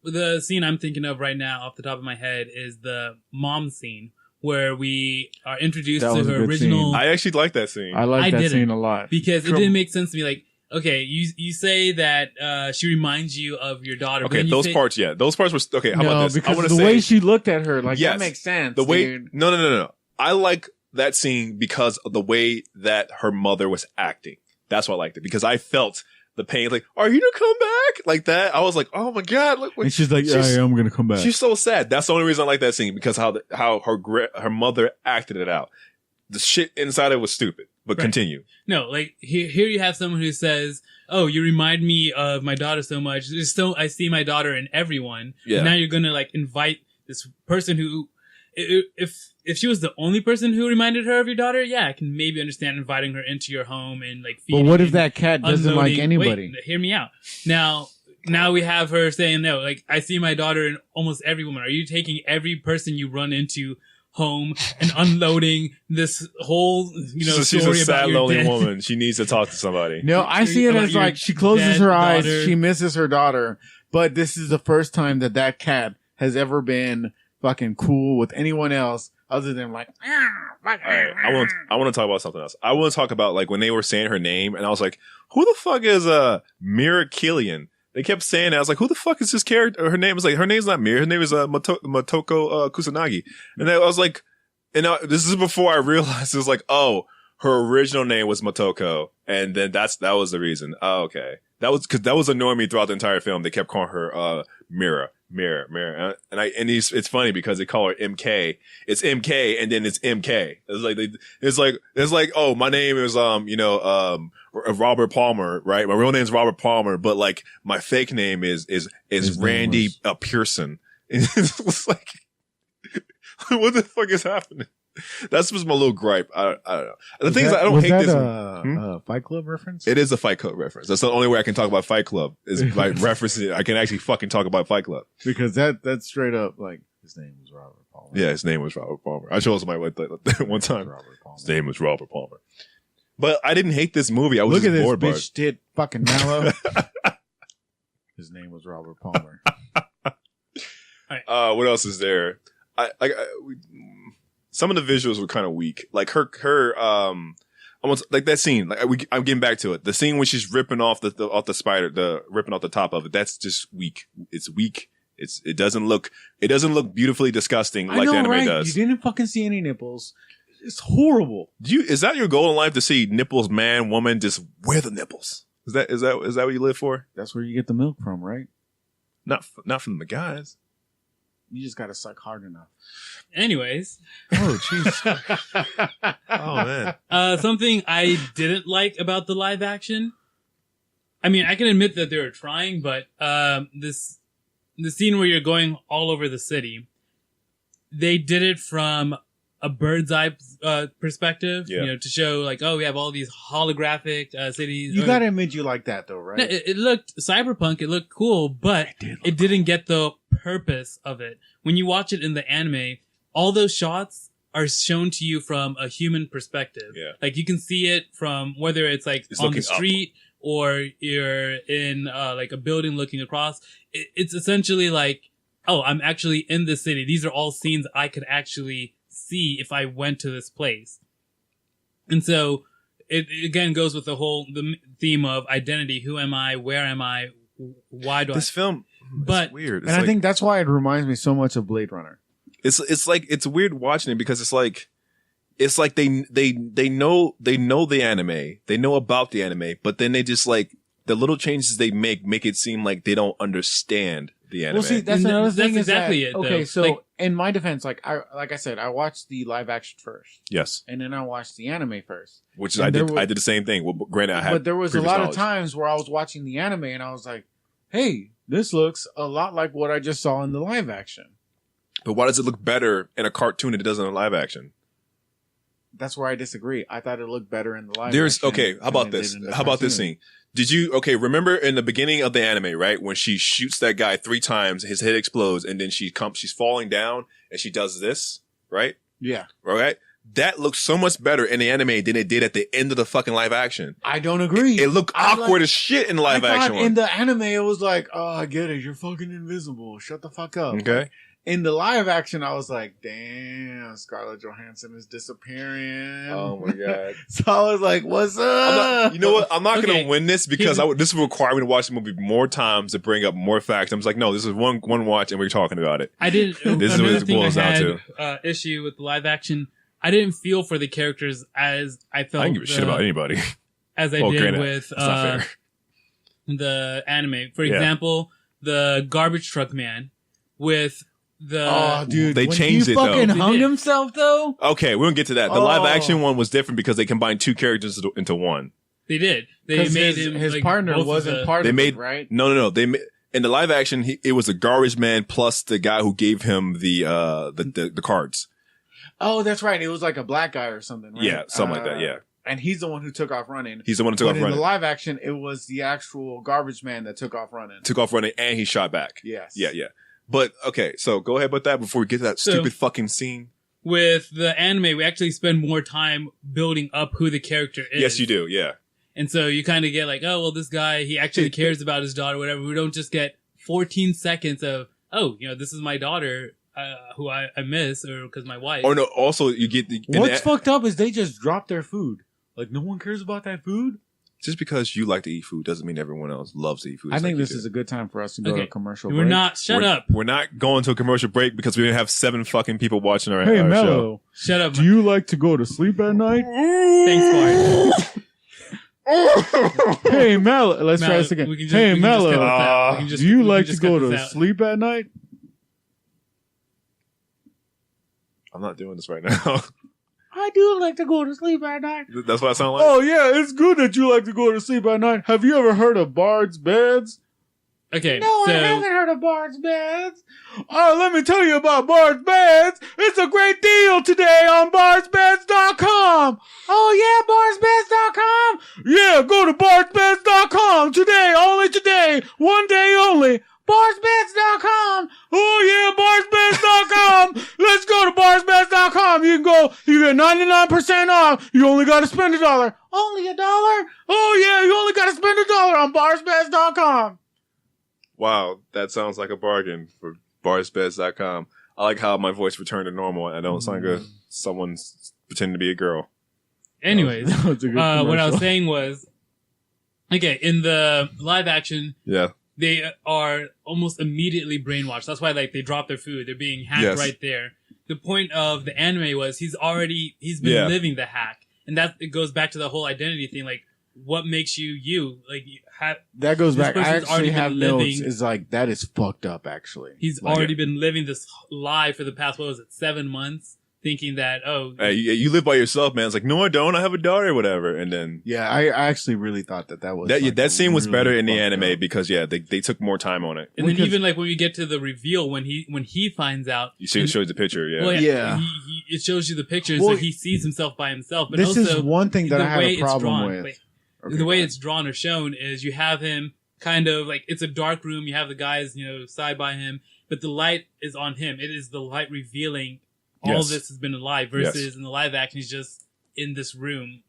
the scene I'm thinking of right now off the top of my head is the mom scene where we are introduced to her original. Scene. I actually like that scene. I like that scene a lot because it didn't make sense to me. Like, okay, you say that she reminds you of your daughter. Okay, those parts were okay. How about this? Because the way she looked at her, like, that makes sense. The way, no. I like that scene because of the way that her mother was acting. That's why I liked it because I felt the pain. Like, are you gonna come back? Like that. I was like, oh my god. Look, and she's like, yeah, I'm gonna come back. She's so sad. That's the only reason I like that scene because how her mother acted it out. The shit inside it was stupid. But continue. No, like here you have someone who says, "Oh, you remind me of my daughter so much. I see my daughter in everyone." Yeah. Now you're gonna like invite this person who, if she was the only person who reminded her of your daughter, yeah, I can maybe understand inviting her into your home and like. But what if that cat doesn't like anybody? Wait, hear me out. Now we have her saying, "No, like I see my daughter in almost every woman." Are you taking every person you run into home and unloading this whole, so story she's a sad, lonely dead woman. She needs to talk to somebody. No, I see it as like she closes her eyes, she misses her daughter, but this is the first time that cat has ever been fucking cool with anyone else other than like. Right, I want to talk about something else. I want to talk about like when they were saying her name, and I was like, "Who the fuck is Mira Killian?" They kept saying that. I was like, who the fuck is this character? Her name was like, her name's not Mir. Her name is Motoko Kusanagi. And I was like, this is before I realized it was like, oh, her original name was Motoko. And then that was the reason. Oh, okay. That was annoying me throughout the entire film. They kept calling her, Mira. And it's funny because they call her MK. It's MK and then it's MK. It's like, oh, my name is, Robert Palmer, right? My real name is Robert Palmer, but like my fake name is Randy Pearson. It's like, what the fuck is happening? That's just my little gripe. I don't know. The thing is, I don't hate this. A Fight Club reference? It is a Fight Club reference. That's the only way I can talk about Fight Club is by referencing it. I can actually fucking talk about Fight Club. Because that's straight up like, his name was Robert Palmer. Yeah, his name was Robert Palmer. I showed somebody one time. His name was Robert Palmer. But I didn't hate this movie. I was Look just at bored this bitch tit fucking mallow. His name was Robert Palmer. What else is there? Some of the visuals were kind of weak. Like her almost like that scene. Like I'm getting back to it. The scene when she's ripping off the spider, ripping off the top of it. That's just weak. It's weak. It doesn't look beautifully disgusting like the anime does. You didn't fucking see any nipples. It's horrible. Is that your goal in life to see nipples, man, woman? Just wear the nipples. Is that what you live for? That's where you get the milk from, right? Not from the guys. You just gotta suck hard enough. Anyways. Oh, jeez. Oh, man. Something I didn't like about the live action. I mean, I can admit that they were trying, but the scene where you're going all over the city, they did it from a bird's eye perspective, to show like, oh, we have all these holographic cities. You gotta admit you like that though, right? No, it looked cyberpunk, it looked cool, but it didn't get the purpose of it. When you watch it in the anime, all those shots are shown to you from a human perspective. Yeah. Like you can see it from whether it's like on the street or you're in like a building looking across. It's essentially like, oh, I'm actually in this city. These are all scenes I could actually see if I went to this place. And so it again goes with the theme of identity. Who am I? Where am I? Why do this film? But weird. And I think that's why it reminds me so much of Blade Runner. It's like it's weird watching it because it's like they know the anime, they know about the anime, but then they just like the little changes they make it seem like they don't understand the anime. Well, see, that's another thing. That's exactly it. Okay, though. so like, in my defense, like I said, I watched the live action first. Yes, and then I watched the anime first. Which is I did the same thing. Well, granted, I had, but there was a lot knowledge. of times where I was watching the anime and I was like, "Hey, this looks a lot like what I just saw in the live action." But why does it look better in a cartoon than it does in a live action? That's where I disagree. I thought it looked better in the live There's action. okay. How about this? How about this scene? Did you remember in the beginning of the anime, right? When she shoots that guy 3 times, his head explodes, and then she's falling down and she does this, right? Yeah. Right? That looks so much better in the anime than it did at the end of the fucking live action. I don't agree. It looked awkward as shit in the live action one. In the anime, it was like, oh, I get it. You're fucking invisible. Shut the fuck up. Okay. Like, in the live action, I was like, damn, Scarlett Johansson is disappearing. Oh my God. So I was like, what's up? You know what? I'm not going to win this because this will require me to watch the movie more times to bring up more facts. I'm just like, no, this is one watch and we're talking about it. I didn't. This is what it boils down to. Issue with the live action. I didn't feel for the characters as I felt. I didn't give a shit about anybody. As I did with the anime. For example, the garbage truck man with dude, they changed it though. He fucking hung himself though. Okay, we don't get to that. The live action one was different because they combined 2 characters into one. They did. They made his partner wasn't part of it, right? No. They made in the live action. It was a garbage man plus the guy who gave him the cards. Oh, that's right. It was like a black guy or something, right? Yeah, something like that. Yeah. And he's the one who took off running. He's the one who took off running. In the live action, it was the actual garbage man that took off running. And he shot back. Yes. Yeah. But, okay, so go ahead with that before we get to that stupid fucking scene. With the anime, we actually spend more time building up who the character is. Yes, you do, yeah. And so you kind of get like, oh, well, this guy, he actually cares about his daughter, whatever. We don't just get 14 seconds of, oh, this is my daughter who I miss, or because my wife. Or no, also you get... What's fucked up is they just drop their food. Like, no one cares about that food? Just because you like to eat food doesn't mean everyone else loves to eat food. I think this is a good time for us to go to a commercial break. We're not. Shut up. We're not going to a commercial break because we have 7 fucking people watching our Hey, our Mello. show. Shut up. Do you like to go to sleep at night? Thanks, Bart. Hey, Mello. Let's try this again. Hey, Mello. Do you like to go to sleep at night? I'm not doing this right now. I do like to go to sleep at night. That's what I sound like? Oh, yeah, it's good that you like to go to sleep at night. Have you ever heard of Bard's Beds? Okay, no, I haven't heard of Bard's Beds. Oh, let me tell you about Bard's Beds. It's a great deal today on bardsbeds.com. Oh, yeah, bardsbeds.com. Yeah, go to bardsbeds.com today, only today, one day only. BarsBeds.com. Oh yeah, BarsBeds.com. Let's go to BarsBeds.com. You get 99% off. You only got to spend $1. Only $1? Oh yeah, you only got to spend $1 on BarsBeds.com. Wow, that sounds like a bargain for BarsBeds.com. I like how my voice returned to normal. I don't sound like someone's pretending to be a girl. Anyways, what I was saying was, okay, in the live action, they are almost immediately brainwashed. That's why, like, they drop their food. They're being hacked right there. The point of the anime was he's been living the hack, and it goes back to the whole identity thing. Like, what makes you you? Like, that goes back. I actually have notes. Is like that is fucked up. Actually, he's already been living this lie for the past 7 months, thinking that, Hey, you live by yourself, man. It's like, no, I don't. I have a daughter or whatever. And then Yeah, I actually really thought that was that scene was really better in the fucked anime up. because they took more time on it. and then even like when we get to the reveal, when he finds out, You see, it shows the picture. Yeah. well, Yeah. it shows you the picture, Well, so he sees himself by himself. But This also, is one thing that the I have way a it's problem drawn- with. wait, Okay, the way go it's drawn or shown is you have him kind of like it's a dark room. You have the guys, side by him, but the light is on him. It is the light revealing all Yes. this has been alive versus in the live action, he's just in this room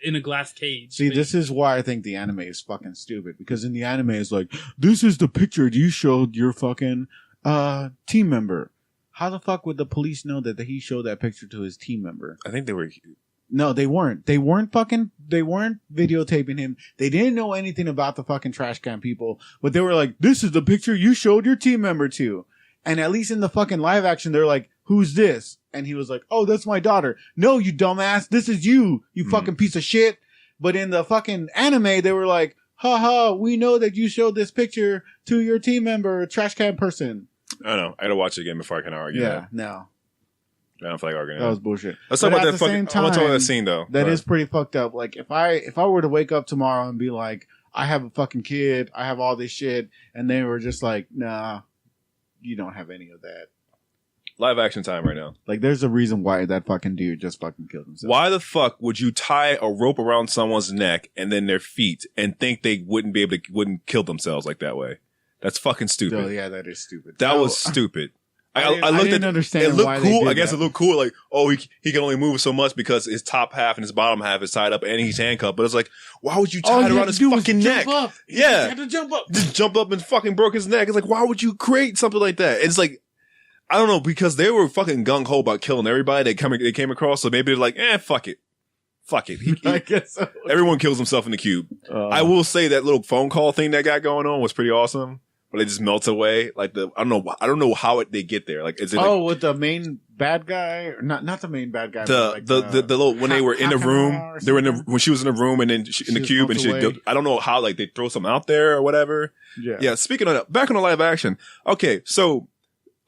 in a glass cage. See, this is why I think the anime is fucking stupid. Because in the anime, it's like, this is the picture you showed your fucking team member. How the fuck would the police know that he showed that picture to his team member? I think they were. No, they weren't. They weren't videotaping him. They didn't know anything about the fucking trash can people. But they were like, this is the picture you showed your team member to. And at least in the fucking live action, they're like, who's this? And he was like, oh, that's my daughter. No, you dumbass. This is you fucking piece of shit. But in the fucking anime, they were like, haha, we know that you showed this picture to your team member, trash can person. I don't know. I gotta watch it again before I can argue. Yeah, that. no. I don't feel like arguing. That was bullshit. Let's talk But about at that the fucking. same I want to talk about time, that scene though. That is pretty fucked up. Like if I were to wake up tomorrow and be like, I have a fucking kid, I have all this shit, and they were just like, nah, you don't have any of that. live action time right now. Like there's a reason why that fucking dude just fucking killed himself. Why the fuck would you tie a rope around someone's neck and then their feet and think they wouldn't kill themselves like that way? That's fucking stupid. Oh yeah, that is stupid. That Oh, was stupid. I looked didn't at understand it. Looked why they cool. did I guess that. it looked cool. Like, oh, he can only move so much because his top half and his bottom half is tied up and he's handcuffed. But it's like, why would you tie it around his fucking neck? Up. Yeah. He had to jump up. Just jump up and fucking broke his neck. It's like, why would you create something like that? It's like, I don't know, because they were fucking gung ho about killing everybody they came across. So maybe they're like, fuck it. Fuck it. I guess so. Everyone kills himself in the cube. I will say that little phone call thing that got going on was pretty awesome. But it just melts away. Like I don't know how they get there. Like, is it with the main bad guy? Not the main bad guy. the but like the little when they were in the room, they were when she was in the room and then in the was cube and melted away. I don't know how, like, they throw something out there or whatever. Yeah. Speaking of that, back on the live action. Okay, so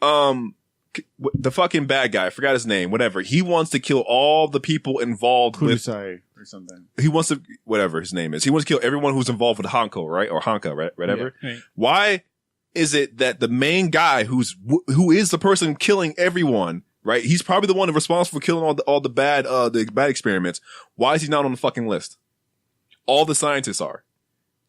the fucking bad guy, I forgot his name. Whatever, he wants to kill all the people involved with. Kudasai or something. He wants to whatever his name is. He wants to kill everyone who's involved with Hanko, right, or Hanka, right, whatever. Right. Why is it that the main guy who is the person killing everyone, right? He's probably the one responsible for killing all the bad experiments. Why is he not on the fucking list? All the scientists are.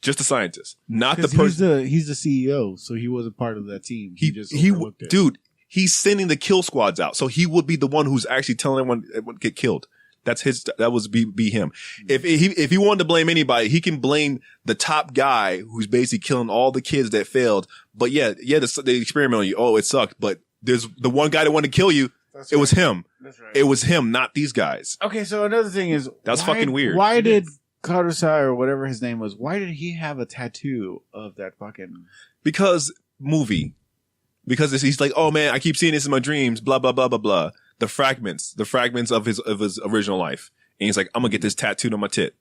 Just the scientists, not the person. He's the CEO, so he wasn't part of that team. He overlooked it. Dude, he's sending the kill squads out, so he would be the one who's actually telling everyone to get killed. That was be him. If he wanted to blame anybody, he can blame the top guy who's basically killing all the kids that failed. But the experiment on you. Oh, it sucked. But there's the one guy that wanted to kill you. That's It was him. That's right. It was him, not these guys. Okay, so another thing is That's fucking weird. Why did Karusai or whatever his name was? Why did he have a tattoo of that fucking? Because movie. Because he's like, oh man, I keep seeing this in my dreams. Blah blah blah blah blah. The fragments of his original life, and he's like, I'm gonna get this tattooed on my tit.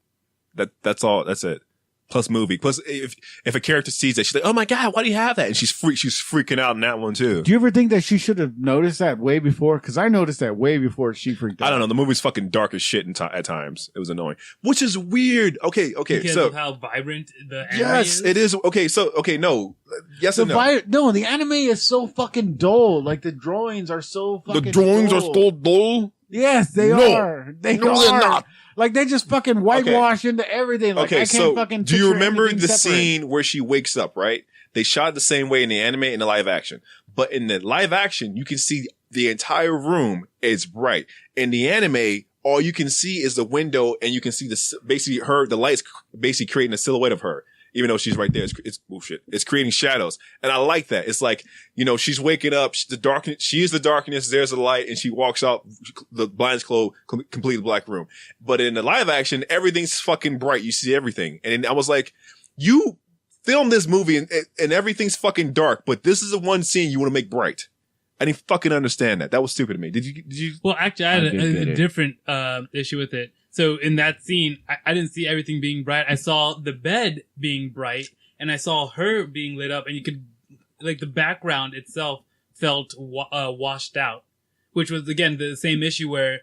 That's all. That's it. Plus movie. Plus, if a character sees that, she's like, oh my god, why do you have that? And she's freaking out in that one too. Do you ever think that she should have noticed that way before? Because I noticed that way before she freaked out. I don't know. The movie's fucking dark as shit at times. It was annoying, which is weird. Okay. Because So of how vibrant the anime yes, is. it is. Okay. So no. Yes and no. No, the anime is so fucking dull. Like the drawings are so fucking. The drawings dull. are still dull. Yes, they No. are. They No, are. they're not. Like they just fucking whitewash into everything. Like, I Okay, can't so fucking do you picture remember anything the separate. scene where she wakes up, right? They shot it the same way in the anime and the live action. But in the live action, you can see the entire room is bright. In the anime, all you can see is the window and you can see the lights basically creating a silhouette of her. Even though she's right there, it's bullshit. It's creating shadows. And I like that. It's like, she's waking up, she is the darkness, there's the light, and she walks out, the blinds closed, completely black room. But in the live action, everything's fucking bright. You see everything. And I was like, you filmed this movie and everything's fucking dark, but this is the one scene you want to make bright. I didn't fucking understand that. That was stupid to me. Did you? Well, actually, I had I did get a it. different issue with it. So in that scene, I didn't see everything being bright. I saw the bed being bright, and I saw her being lit up, and you could, like, the background itself felt washed out. which was again the same issue where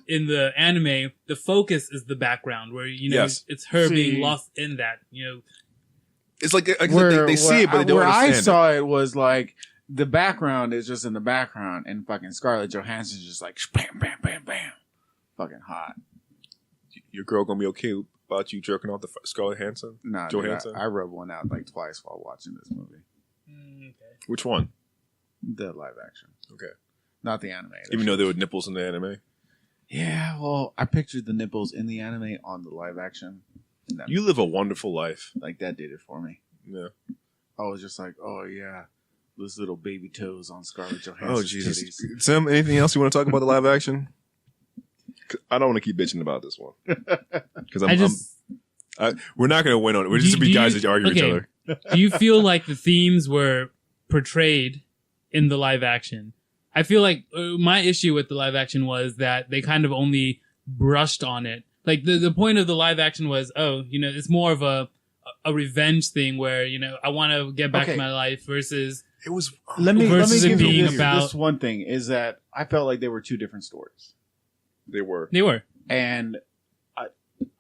in the anime the focus is the background, where Yes. it's her See- being lost in that. It's like Where, they see it, but they don't where I understand saw it was like the background is just in the background, and fucking Scarlett Johansson's just like bam, bam, bam, bam, fucking hot. it. Your girl gonna be okay about you jerking off the Scarlett Johansson? Nah, dude, Johansson? I rubbed one out like twice while watching this movie. Okay. Which one? The live action, Okay. not the anime. Even though there were nipples in the anime, Yeah, well, I pictured the nipples in the anime on the live action. And that, you live a wonderful life. like that did it for me. Yeah. I was just like, oh yeah, those little baby toes on Scarlett Johansson. Oh Jesus, Tim. Anything else you want to talk about the live action? 'Cause I don't want to keep bitching about this one because we're not going to win on it. We're just Do- gonna be do guys you- that argue with each okay. other. Do you feel like the themes were portrayed in the live action? I feel like my issue with the live action was that they kind of only brushed on it. Like the point of the live action was, it's more of a revenge thing where, I want to get back Okay. to my life versus It was. Let me versus it give being you this, about- this one thing is that I felt like they were two different stories, They were. they were. and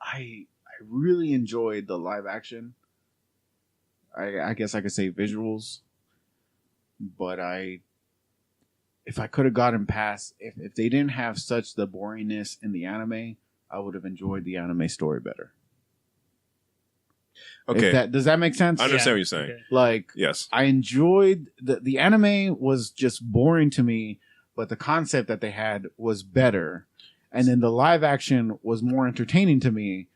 I really enjoyed the live action. I guess I could say visuals, but if I could have gotten past if they didn't have such the boringness in the anime, I would have enjoyed the anime story better. Okay. Does that make sense? I understand Yeah. what you're saying. Okay. Like Yes. I enjoyed the anime was just boring to me, but the concept that they had was better. And then the live action was more entertaining to me.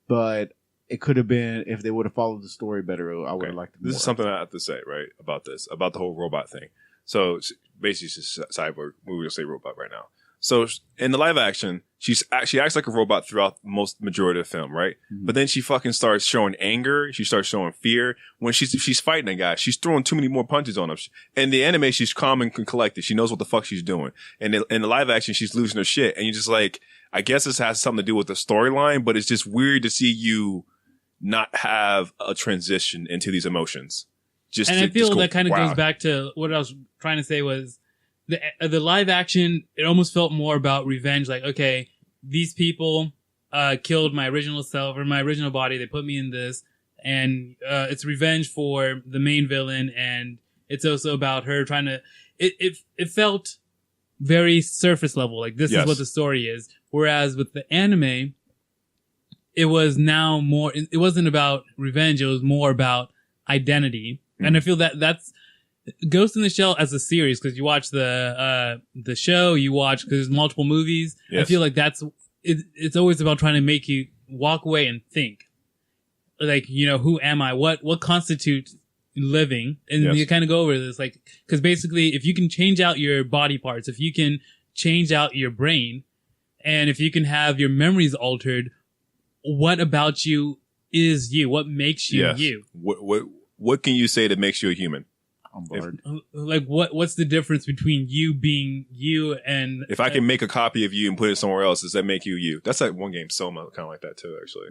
But it could have been if they would have followed the story better, I would have liked it more. This is something I have to say, right, about the whole robot thing. So basically, it's just cyborg. We will say robot right now. So in the live action, she acts like a robot throughout most majority of the film, right? Mhm. But then she fucking starts showing anger. She starts showing fear. When she's fighting a guy, she's throwing too many more punches on him. In the anime, she's calm and collected. She knows what the fuck she's doing. And in the live action, she's losing her shit. And you're just like, I guess this has something to do with the storyline, but it's just weird to see you not have a transition into these emotions. And I feel go, that kind of wow. goes back to what I was trying to say was the live action. It almost felt more about revenge. Like, okay, these people killed my original self or my original body. They put me in this, and it's revenge for the main villain. And it's also about her trying to. It felt very surface level. Like this Yes. is what the story is. Whereas with the anime, it was now more. It wasn't about revenge. It was more about identity. And I feel that's Ghost in the Shell as a series, because you watch the show, you watch because there's multiple movies. Yes. I feel like it's always about trying to make you walk away and think, like, who am I? What constitutes living? And Yes. you kind of go over this, like, because basically, if you can change out your body parts, if you can change out your brain, and if you can have your memories altered, what about you is you? What makes you Yes. you? What can you say that makes you a human? on board. Like what's the difference between you being you and If I can make a copy of you and put it somewhere else, does that make you you? That's like one game, Soma, kind of like that too, actually.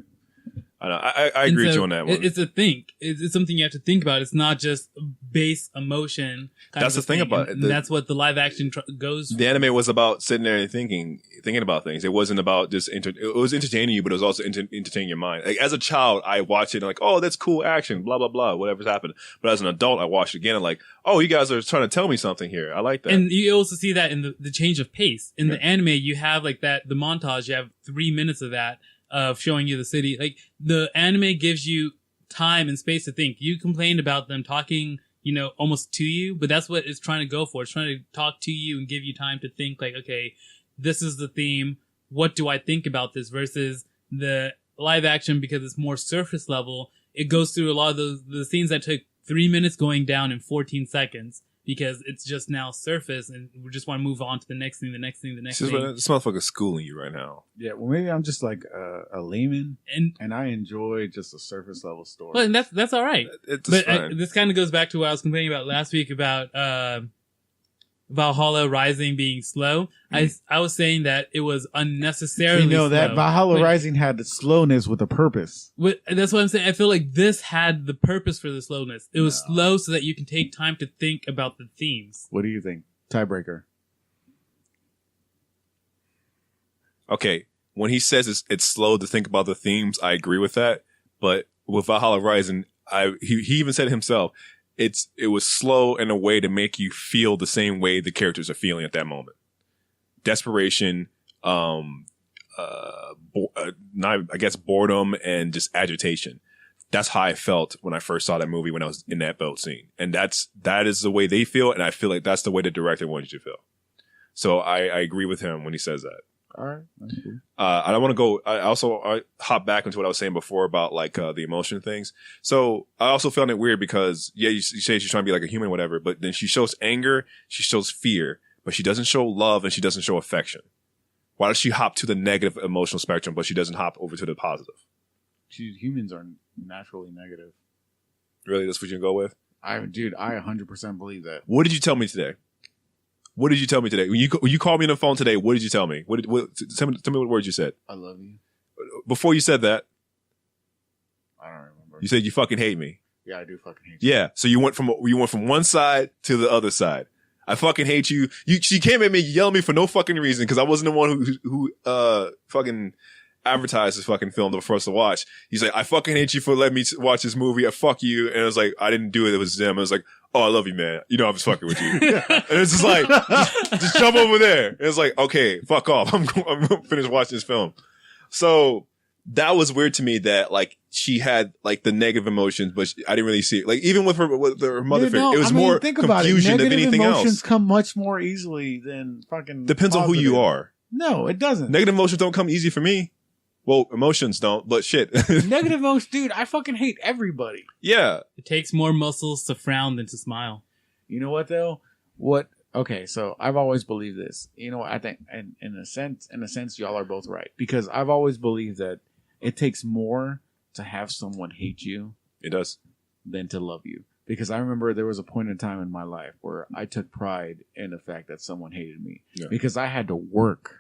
I know. I agree with you on that one. It's a think. It's something you have to think about. It's not just base emotion. That's the thing about it. And that's what the live action goes. The anime was about sitting there and thinking about things. It wasn't about just it was entertaining you, but it was also entertaining your mind. Like as a child, I watched it and like, oh, that's cool action, blah blah blah, whatever's happened. But as an adult, I watched it again and like, oh, you guys are trying to tell me something here. I like that. And you also see that in the change of pace. In the anime, you have like the montage. You have 3 minutes of that. Of showing you the city. Like the anime gives you time and space to think. You complained about them talking, almost to you, but that's what it's trying to go for. It's trying to talk to you and give you time to think like, okay, this is the theme. What do I think about this? Versus the live action, because it's more surface level. It goes through a lot of the scenes that took 3 minutes going down in 14 seconds. Because it's just now surface, and we just want to move on to the next thing, the next thing, the next thing. This motherfucker's schooling you right now. Yeah, well, maybe I'm just like a layman, And I enjoy just a surface level story. well, and that's all right. It's But fine. this kind of goes back to what I was complaining about last week about Valhalla Rising being slow. I was saying that it was unnecessarily slow. that Valhalla But- Rising had the slowness with a purpose. That's what I'm saying. I feel like this had the purpose for the slowness. It was slow so that you can take time to think about the themes. What do you think? Tiebreaker. Okay, when he says it's slow to think about the themes, I agree with that. But with Valhalla Rising, he even said it himself, it was slow in a way to make you feel the same way the characters are feeling at that moment. Desperation, I guess boredom and just agitation. That's how I felt when I first saw that movie when I was in that boat scene. And that is the way they feel, and I feel like that's the way the director wants you to feel. So I agree with him when he says that. All right. That's cool. I don't want to go. I hop back into what I was saying before about like the emotion things. So I also found it weird because you say she's trying to be like a human, whatever, but then she shows anger, she shows fear, but she doesn't show love and she doesn't show affection. Why does she hop to the negative emotional spectrum, but she doesn't hop over to the positive? Humans are naturally negative. Really, that's what you go with? I 100% believe that. What did you tell me today? What did you tell me today? When you called me on the phone today, what did you tell me? Tell me what words you said. I love you. Before you said that, I don't remember. you said you fucking hate me. Yeah, I do fucking hate you. Yeah, so you went from one side to the other side. I fucking hate you. She came at me, yelling at me for no fucking reason because I wasn't the one who fucking advertised this fucking film for us to watch. He's like, I fucking hate you for letting me watch this movie. I fuck you. And I was like, I didn't do it. It was them. I was like, oh, I love you, man. You know, I'm just fucking with you. And it's just like, just jump over there. And it's like, okay, fuck off. I'm going to finish watching this film. So that was weird to me that like she had like the negative emotions, but I didn't really see it. Like even with her mother figure, it was more confusion than anything else. Emotions come much more easily than fucking. Depends on who you are. No, it doesn't. Negative emotions don't come easy for me. Well, emotions don't, but shit. Negative emotions, dude. I fucking hate everybody. Yeah. It takes more muscles to frown than to smile. You know what though? Okay, so I've always believed this. You know, I think, in a sense, y'all are both right because I've always believed that it takes more to have someone hate you. It does. Than to love you. Because I remember there was a point in time in my life where I took pride in the fact that someone hated me because I had to work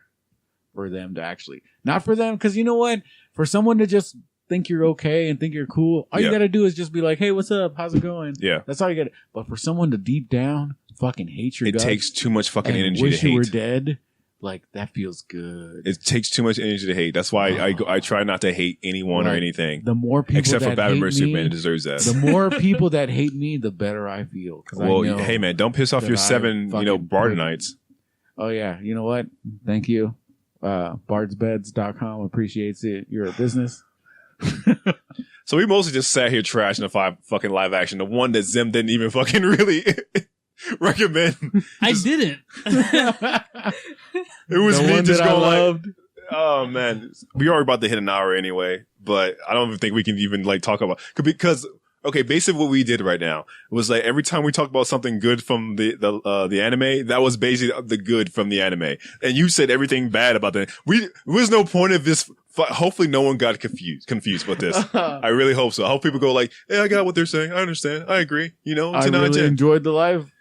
for them to actually, not for them, because you know what? For someone to just think you're okay and think you're cool, all you got to do is just be like, hey, what's up? How's it going? Yeah. That's all you got. But for someone to deep down fucking hate your guts, it takes too much fucking energy wish to hate. You were dead. Like, that feels good. It takes too much energy to hate. That's why I try not to hate anyone or anything. The more people except that for Batman hate vs me, Superman deserves that. The more people that hate me, the better I feel. Well, hey man, don't piss off your 7, Bardenites. Oh yeah, you know what? Thank you. Bardsbeds.com appreciates it. You're a business. So we mostly just sat here trashing the fucking live action. The one that Zim didn't even fucking really recommend. I didn't. It was the me one just that going I like, loved. oh man, we are about to hit an hour anyway, but I don't even think we can even like talk about because okay, basically what we did right now was like every time we talked about something good from the anime, that was basically the good from the anime, and you said everything bad about that. There was no point of this. Hopefully, no one got confused with this. I really hope so. I hope people go like, "Hey, I got what they're saying. I understand. I agree." You know, I really enjoyed the live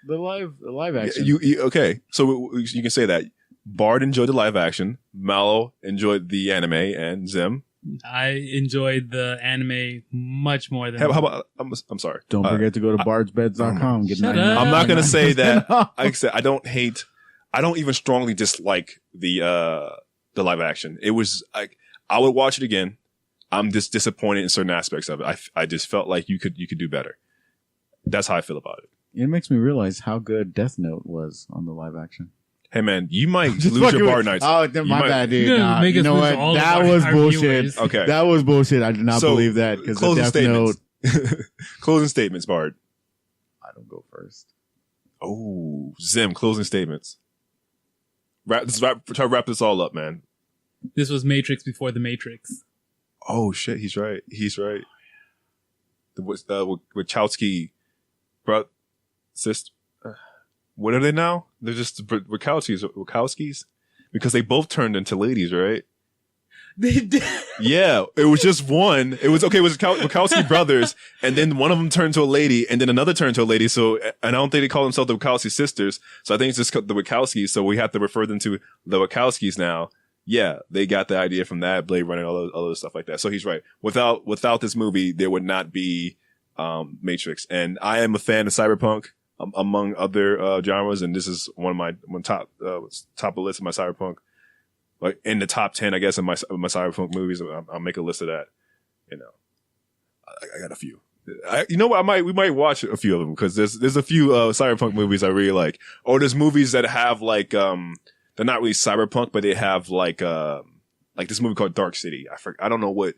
action. You okay? So you can say that Bard enjoyed the live action, Mallow enjoyed the anime, and Zim. I enjoyed the anime much more than. How about? I'm sorry. Don't forget to go to bardsbeds.com. Shut up. I'm not gonna say that. Like I said, I don't even strongly dislike the live action. It was like. I would watch it again. I'm just disappointed in certain aspects of it. I just felt like you could do better. That's how I feel about it. It makes me realize how good Death Note was on the live action. Hey man, you might lose your bar nights. Oh, my bad, dude. Nah, you know what? That was bullshit. Viewers. Okay, that was bullshit. I did not believe that because the Death Note. Closing statements, Bard. I don't go first. Oh, Zim. Closing statements. Try to wrap this all up, man. This was Matrix before the Matrix. Oh shit, he's right. The Wachowski, bro, sister. What are they now? They're just Wachowskis, because they both turned into ladies, right? They did. Yeah, it was just one. It was Wachowski brothers, and then one of them turned to a lady, and then another turned to a lady. So, and I don't think they call themselves the Wachowski sisters. So I think it's just the Wachowskis. So we have to refer them to the Wachowskis now. Yeah, they got the idea from that, Blade Runner, all those stuff like that. So he's right. Without this movie, there would not be Matrix. And I am a fan of cyberpunk. among other genres, and this is one top of the list of my cyberpunk. Like in the top 10, I guess, of my cyberpunk movies. I'll make a list of that. You know, I got a few. You know what? We might watch a few of them because there's a few cyberpunk movies I really like. Or there's movies that have like they're not really cyberpunk, but they have like this movie called Dark City. I don't know what.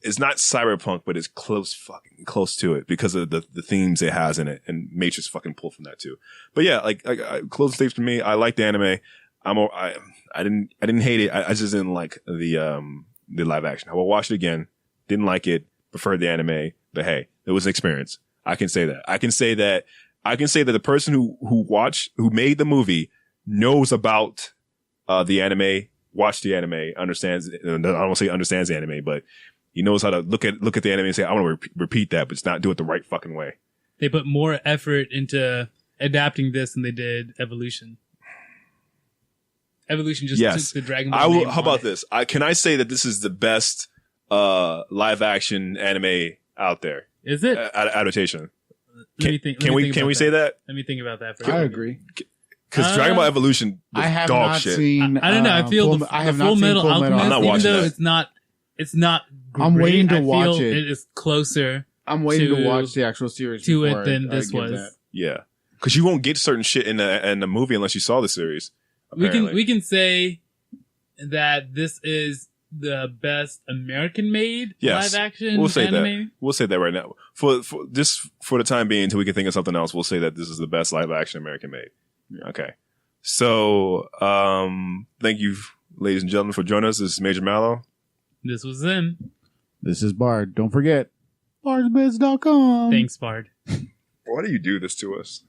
It's not cyberpunk, but it's fucking close to it because of the themes it has in it, and Matrix fucking pulled from that too. But yeah, like close states for me. I like the anime. I didn't hate it. I just didn't like the live action. I will watch it again. Didn't like it. Preferred the anime. But hey, it was an experience. I can say that. I can say that the person who made the movie knows about the anime, watched the anime, understands. I don't want to say understands the anime, but he knows how to look at the anime and say, I want to repeat that, but just not do it the right fucking way. They put more effort into adapting this than they did Evolution. Evolution just took the Dragon Ball name. How about this? Can I say that this is the best live action anime out there? Is it? Adaptation. Can we say that? Let me think about that for a I second. agree. Because Dragon Ball Evolution was I have dog not shit. seen. I don't know. I feel I have the not Full seen Metal Full Metal. Alchemist, I'm not even watching though that. it's not. I'm great, waiting to I feel watch it. It is closer I'm waiting to- to watch the actual series to it before than I this give was. that. Yeah, because you won't get certain shit in the movie unless you saw the series. Apparently. We can say that this is the best American made Yes. live action We'll say anime. that. We'll say that right now. For the time being, until we can think of something else, we'll say that this is the best live action American made. Yeah. Okay. So, thank you, ladies and gentlemen, for joining us. This is Major Mallow. This was them. This is Bard. Don't forget, bardsbiz.com. Thanks, Bard. Why do you do this to us?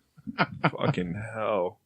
Fucking hell.